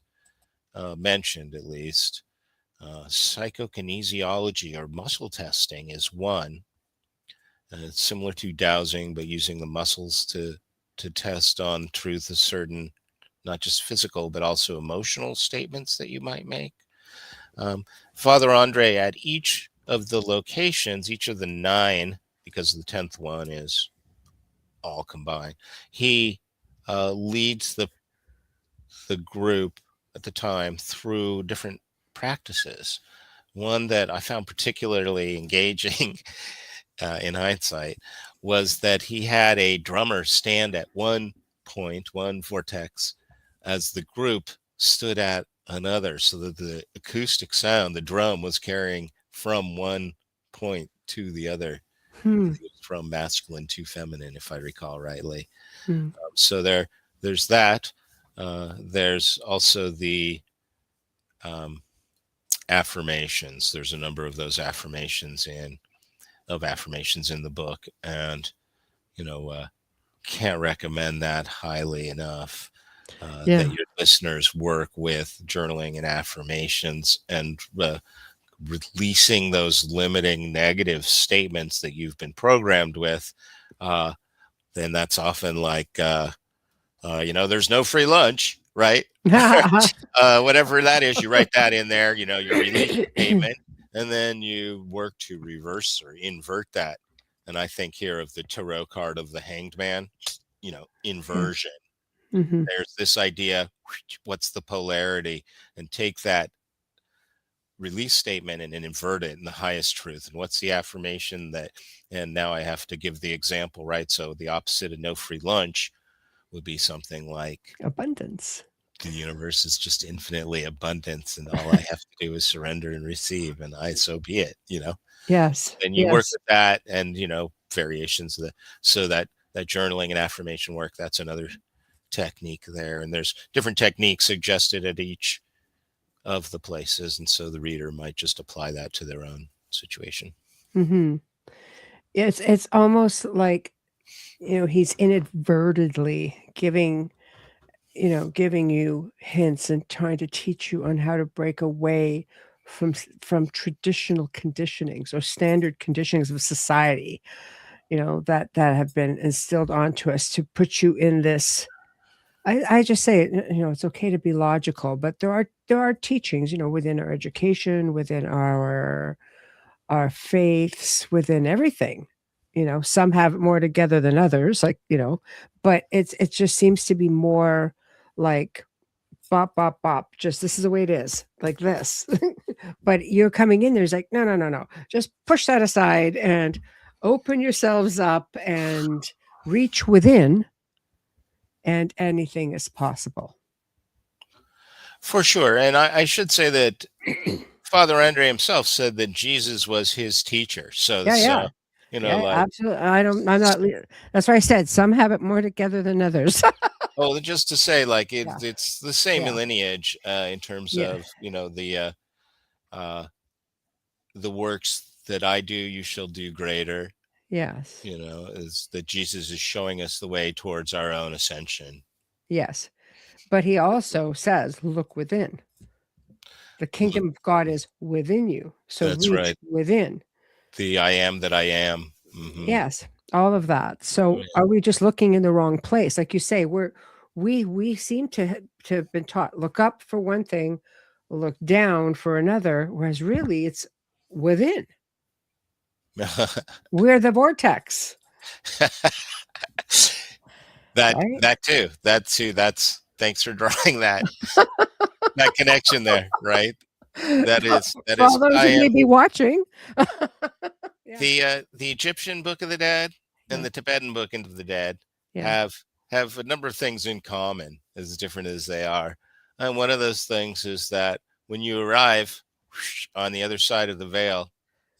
mentioned, at least. Psychokinesiology or muscle testing is one. It's similar to dowsing, but using the muscles to test on truth of certain, not just physical, but also emotional statements that you might make. Father Andre, at each of the locations, each of the 9, because the 10th one is all combined, he leads the group at the time through different practices. One that I found particularly engaging in hindsight was that he had a drummer stand at one point, one vortex, as the group stood at another, so that the acoustic sound, the drum was carrying from one point to the other. Hmm. From masculine to feminine, if I recall rightly. Hmm. So there's that. There's also the um, affirmations. There's a number of those affirmations in the book, and you know, uh, can't recommend that highly enough. That Yeah. your listeners work with journaling and affirmations, and releasing those limiting negative statements that you've been programmed with. Uh, then that's often like, there's no free lunch, right? Whatever that is, you write that in there, your release statement, and then you work to reverse or invert that. And I think here of the tarot card of the hanged man, Yeah. inversion. Mhm. There's this idea, what's the polarity, and take that release statement and invert it in the highest truth. And what's the affirmation that, and now I have to give the example, right? So the opposite of no free lunch would be something like, Abundance. the universe is just infinitely abundance, and all I have to do is surrender and receive, and so be it. Yes. And you work Yes. with that, and variations of so that journaling and affirmation work, that's another technique there. And there's different techniques suggested at each of the places, and so the reader might just apply that to their own situation. Mhm. It's almost like, he's inadvertently giving you hints and trying to teach you on how to break away from traditional conditionings or standard conditionings of society, that have been instilled onto us to put you in this. I just say it, it's okay to be logical, but there are teachings, within our education, within our faiths, within everything. Some have it more together than others, like, but it just seems to be more like bop, bop, bop. Just this is the way it is, like this. But you're coming in there's like, no, no, no, no. Just push that aside and open yourselves up and reach within, and anything is possible. For sure. And I should say that Father Andre himself said that Jesus was his teacher. So Yeah, it's, yeah. Yeah, like, absolutely. I'm not that's why I said some have it more together than others. oh, just to say, like, Yeah. it's the same Yeah. lineage, in terms Yeah. of, uh, the works that I do, you shall do greater, Yes. is that Jesus is showing us the way towards our own ascension. Yes. But he also says, look within. The Look, kingdom of God is within you. So that's reach right. within. The I am that I am. Yes, all of that. So Yeah. are we just looking in the wrong place? Like you say, we seem to have been taught look up for one thing, look down for another, whereas really it's within. We're the vortex, right? That too. That's Thanks for drawing that connection there, right? For all those I who am may be watching. Yeah, the Egyptian Book of the Dead and yeah, the Tibetan Book of the Dead yeah. have a number of things in common, as different as they are. And one of those things is that when you arrive on the other side of the veil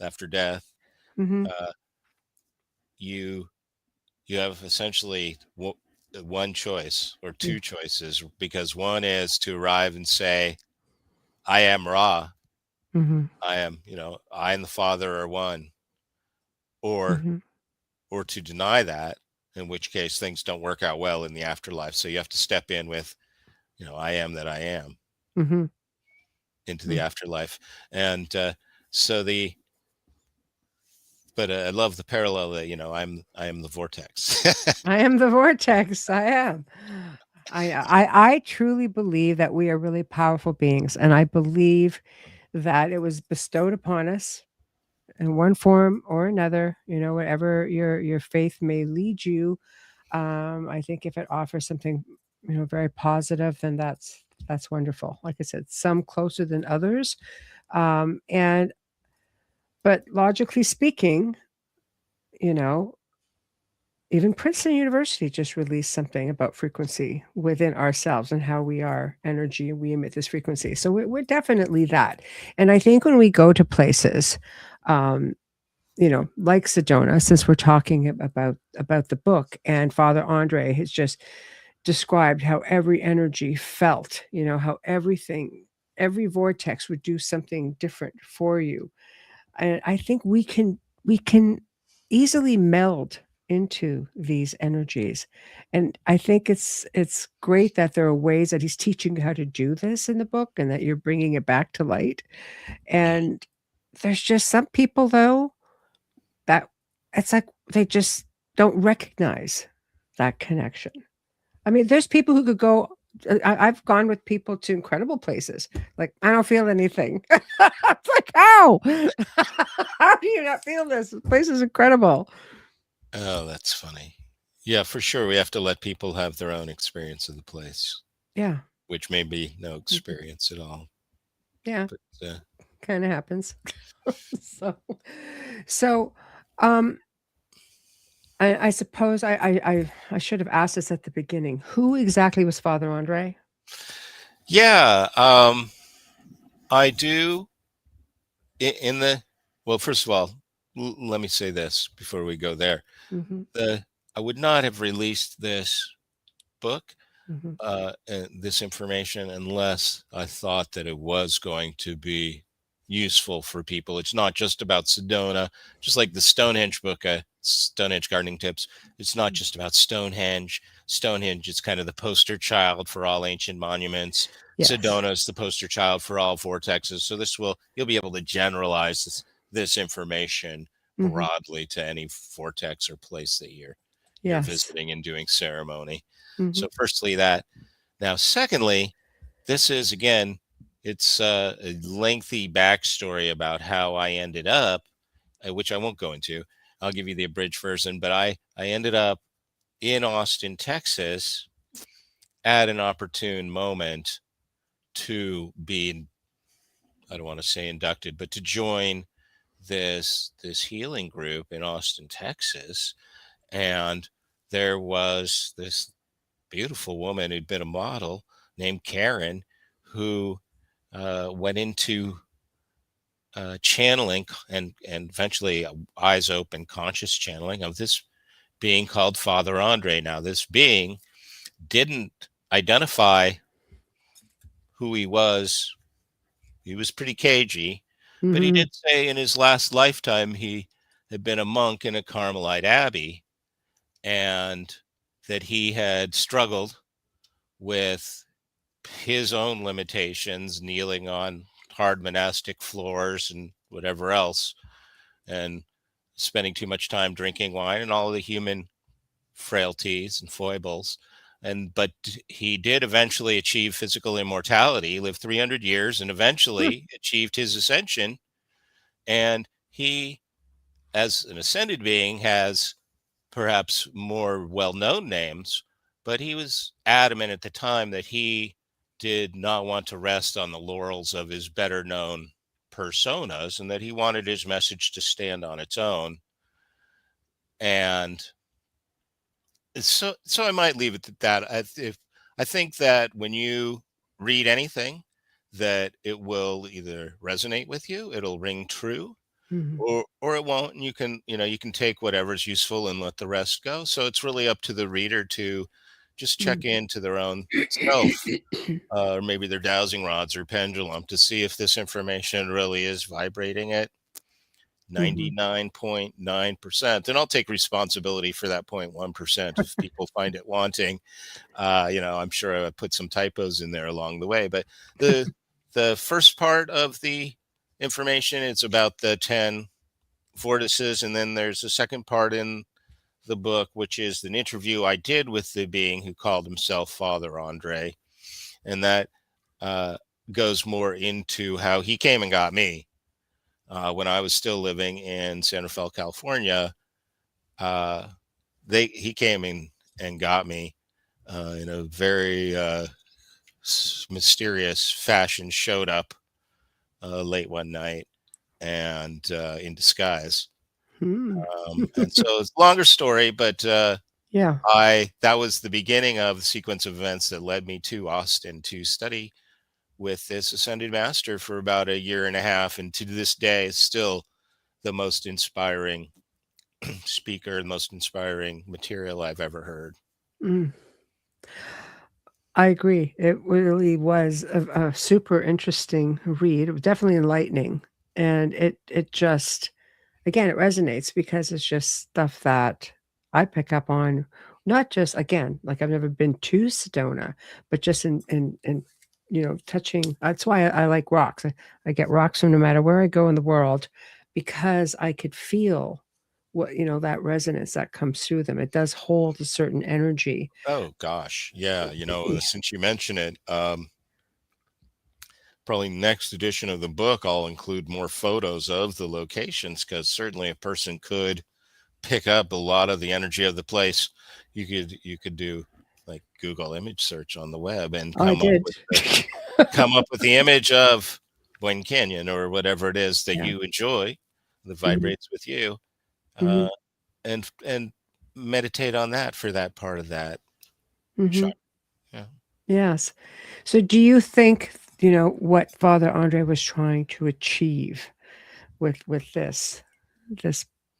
after death, Mhm, uh, you you have essentially one choice or mm, two choices, because one is to arrive and say, I am Ra. mhm, I am, I and the Father are one, or mhm, to deny that, in which case things don't work out well in the afterlife. So you have to step in with, I am that I am, mhm, into the mm. afterlife. And so the but I love the parallel that, I am the vortex. I am the vortex. I am. I truly believe that we are really powerful beings, and I believe that it was bestowed upon us in one form or another. Whatever your faith may lead you. I think if it offers something, very positive, then that's wonderful. Like I said, some closer than others, and but logically speaking, you know, even Princeton University just released something about frequency within ourselves and how we are energy and we emit this frequency. So we're definitely that. And I think when we go to places, um, like Sedona, since we're talking about the book, and Father Andre has just described how every energy felt, how every vortex would do something different for you. And I think we can easily meld into these energies. And I think it's great that there are ways that he's teaching you how to do this in the book and that you're bringing it back to light. And there's just some people though that it's like they just don't recognize that connection. I mean, there's people who could go. I've gone with people to incredible places. Like, I don't feel anything. It's like, how? How do you not feel this? This place is incredible. Oh, that's funny. Yeah, for sure. We have to let people have their own experience of the place, Yeah. which may be no Mhm. experience at all. Yeah. But Kind of happens. so, so, um, I suppose I should have asked this at the beginning. Who exactly was Father Andre? yeah, I do in the well. First of all, let me say this before we go there. Hmm. The I would not have released this book, Hmm. and this information, unless I thought that it was going to be useful for people. It's not just about Sedona, just like the Stonehenge book, Stonehenge Gardening Tips. It's not just about Stonehenge. Stonehenge is kind of the poster child for all ancient monuments. Yes. Sedona is the poster child for all vortexes. So you'll be able to generalize this information Hmm. broadly to any vortex or place that you're Yes. visiting and doing ceremony. Hmm. So firstly, that. Now, secondly, this is again, it's a lengthy backstory about how I ended up, which I won't go into. I'll give you the abridged version, but I ended up in Austin, Texas, at an opportune moment to be, I don't want to say inducted, but to join this healing group in Austin, Texas. And there was this beautiful woman who'd been a model named Karen, who went into channeling and eventually eyes open conscious channeling of this being called Father Andre. Now, this being didn't identify who he was. He was pretty cagey, but he Hmm. did say in his last lifetime he had been a monk in a Carmelite abbey, and that he had struggled with his own limitations, kneeling on hard monastic floors and whatever else, and spending too much time drinking wine and all the human frailties and foibles. But he did eventually achieve physical immortality. He lived 300 years and eventually achieved his ascension. And he, as an ascended being, has perhaps more well-known names, but he was adamant at the time that he did not want to rest on the laurels of his better known personas, and that he wanted his message to stand on its own. And so I might leave it at that. I think that when you read anything, that it will either resonate with you, it'll ring true, Hmm. or it won't, and you can take whatever's useful and let the rest go. So it's really up to the reader to just check into their own self, or maybe their dowsing rods or pendulum, to see if this information really is vibrating at Hmm. 99.9%. And I'll take responsibility for that 0.1% if people find it wanting. I'm sure I put some typos in there along the way, but the first part of the information, it's about the 10 vortices, and then there's a second part in the book, which is an interview I did with the being who called himself Father Andre, and that uh, goes more into how he came and got me when I was still living in Santa Fe, California. Uh, he came in and got me in a very mysterious fashion. Showed up late one night and in disguise. Hmm. And so it's a longer story, but Yeah. I that was the beginning of the sequence of events that led me to Austin to study with this ascended master for about a year and a half, and to this day is still the most inspiring speaker, the most inspiring material I've ever heard. Mm. I agree. It really was a super interesting read. It was definitely enlightening, and it just again, it resonates because it's just stuff that I pick up on, not just again, like I've never been to Sedona, but just in touching. That's why I like rocks. I get rocks from no matter where I go in the world because I could feel that resonance that comes through them. It does hold a certain energy. Oh gosh, yeah. Since you mention it, probably next edition of the book, I'll include more photos of the locations, because certainly a person could pick up a lot of the energy of the place. You could do like Google image search on the web and Oh, I did. come up with the image of Boyne Canyon or whatever it is that Yeah. you enjoy that Mhm, vibrates with you, uh, mhm, and meditate on that for that part of that mhm. shot. Yeah. Yes. So do you think, what Father Andre was trying to achieve with this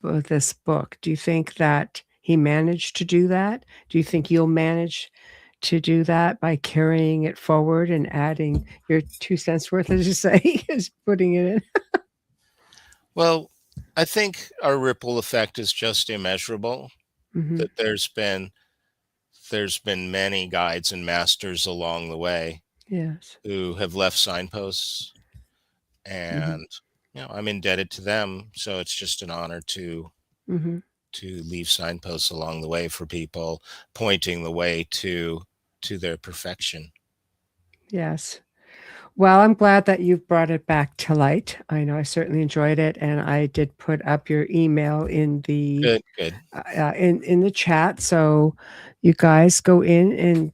this book? Do you think that he managed to do that? Do you think you'll manage to do that by carrying it forward and adding your 2 cents worth, as you say, is putting it in. Well, I think our ripple effect is just immeasurable. Hmm. That there's been many guides and masters along the way Yes. who have left signposts, Hmm. and I'm indebted to them. So it's just an honor Hmm. to leave signposts along the way for people, pointing the way to their perfection. Yes. Well, I'm glad that you've brought it back to light. I know I certainly enjoyed it, and I did put up your email in the Good, good. in the chat. So you guys go in and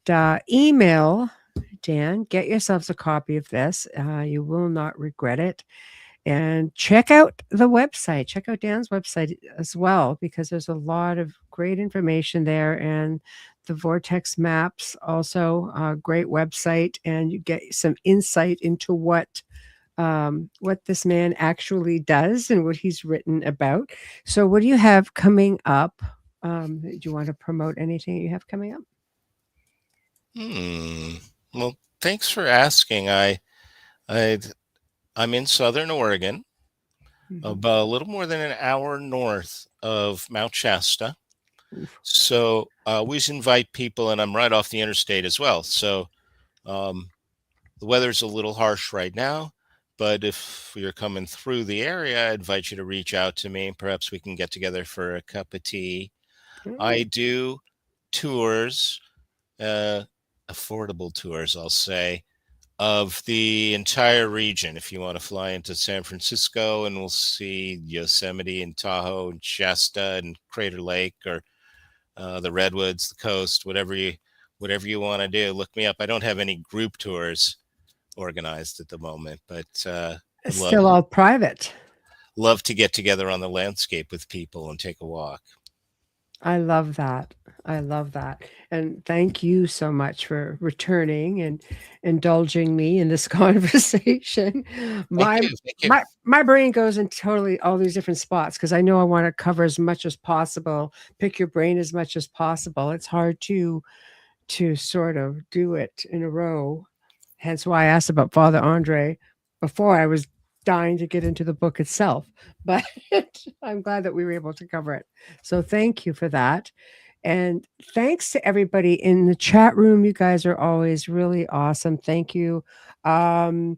email Dan. Get yourselves a copy of this. You will not regret it. And check out the website. Check out Dan's website as well, because there's a lot of great information there. And the Vortex maps, also a great website. And you get some insight into what this man actually does and what he's written about. So, what do you have coming up? Do you want to promote anything you have coming up? Hmm. Well, thanks for asking. I I'm in Southern Oregon, Mhm. about a little more than an hour north of Mount Shasta. Oof. So I always invite people, and I'm right off the interstate as well. So um, the weather's a little harsh right now, but if you're coming through the area, I invite you to reach out to me. Perhaps we can get together for a cup of tea. Mm. I do tours, uh, affordable tours, I'll say, of the entire region. If you want to fly into San Francisco and we'll see Yosemite and Tahoe and Shasta and Crater Lake, or the redwoods, the coast, whatever you want to do, look me up. I don't have any group tours organized at the moment, but would It's love still all private. love to get together on the landscape with people and take a walk. I love that. I love that. And thank you so much for returning and indulging me in this conversation. Thank My you, thank you. my brain goes in totally all these different spots because I know I want to cover as much as possible, pick your brain as much as possible. It's hard to sort of do it in a row. Hence why I asked about Father Andre before I was dying to get into the book itself. But I'm glad that we were able to cover it. So thank you for that. And thanks to everybody in the chat room. You guys are always really awesome. Thank you. Um,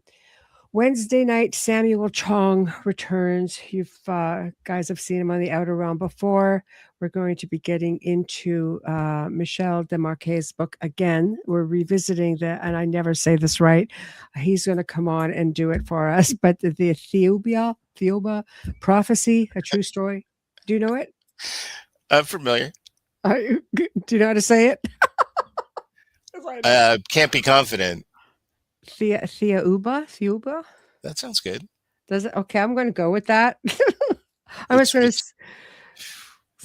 Wednesday night, Samuel Chong returns. You've guys have seen him on the Outer Realm before. We're going to be getting into Michel Desmarquet's book again. We're revisiting and I never say this right. He's going to come on and do it for us. But the Theoba prophecy, a true story. Do you know it? I'm familiar. Do you know how to say it? 'Cause I don't. Can't be confident. Theuba? That sounds good. Does it? Okay, I'm going to go with that. I'm just It's going to say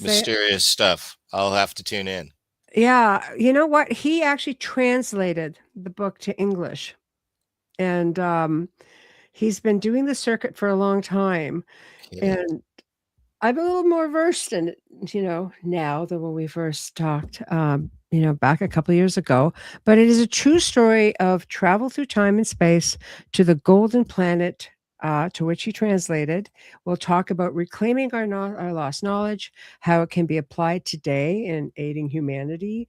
it. mysterious stuff. I'll have to tune in. Yeah, you know what? He actually translated the book to English, and he's been doing the circuit for a long time. Kidding. And I'm a little more versed in it, now than when we first talked, back a couple of years ago. But it is a true story of travel through time and space to the golden planet, to which he translated. We'll talk about reclaiming our lost knowledge, how it can be applied today in aiding humanity,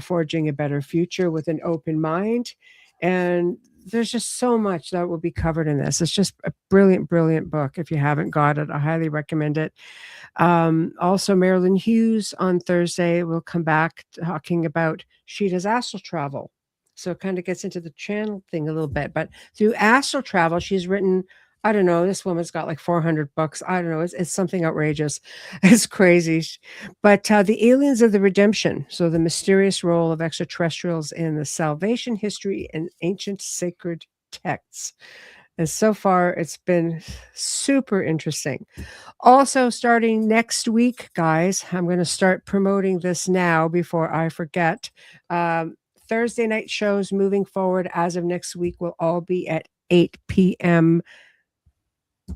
forging a better future with an open mind. And there's just so much that will be covered in this. It's just a brilliant, brilliant book. If you haven't got it, I highly recommend it. Also, Marilyn Hughes on Thursday will come back talking about she does astral travel. So it kind of gets into the channel thing a little bit. But through astral travel, she's written, I don't know, this woman's got like 400 books. I don't know. It's something outrageous. It's crazy. But the aliens of the redemption. So the mysterious role of extraterrestrials in the salvation history and ancient sacred texts. And so far, it's been super interesting. Also, starting next week, guys, I'm going to start promoting this now before I forget. Thursday night shows moving forward as of next week will all be at 8 p.m.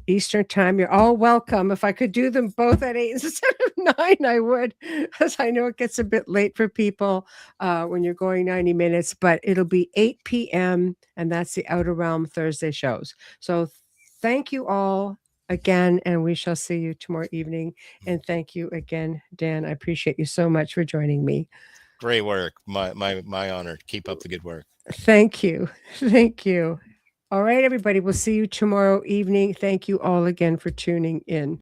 Eastern time. You're all welcome. If I could do them both at 8 instead of 9, I would, because I know it gets a bit late for people when you're going 90 minutes, but it'll be 8 p.m. and that's the Outer Realm Thursday shows. So thank you all again, and we shall see you tomorrow evening. And thank you again, Dan. I appreciate you so much for joining me. Great work. My honor. Keep up the good work. Thank you. Thank you. All right, everybody. We'll see you tomorrow evening. Thank you all again for tuning in.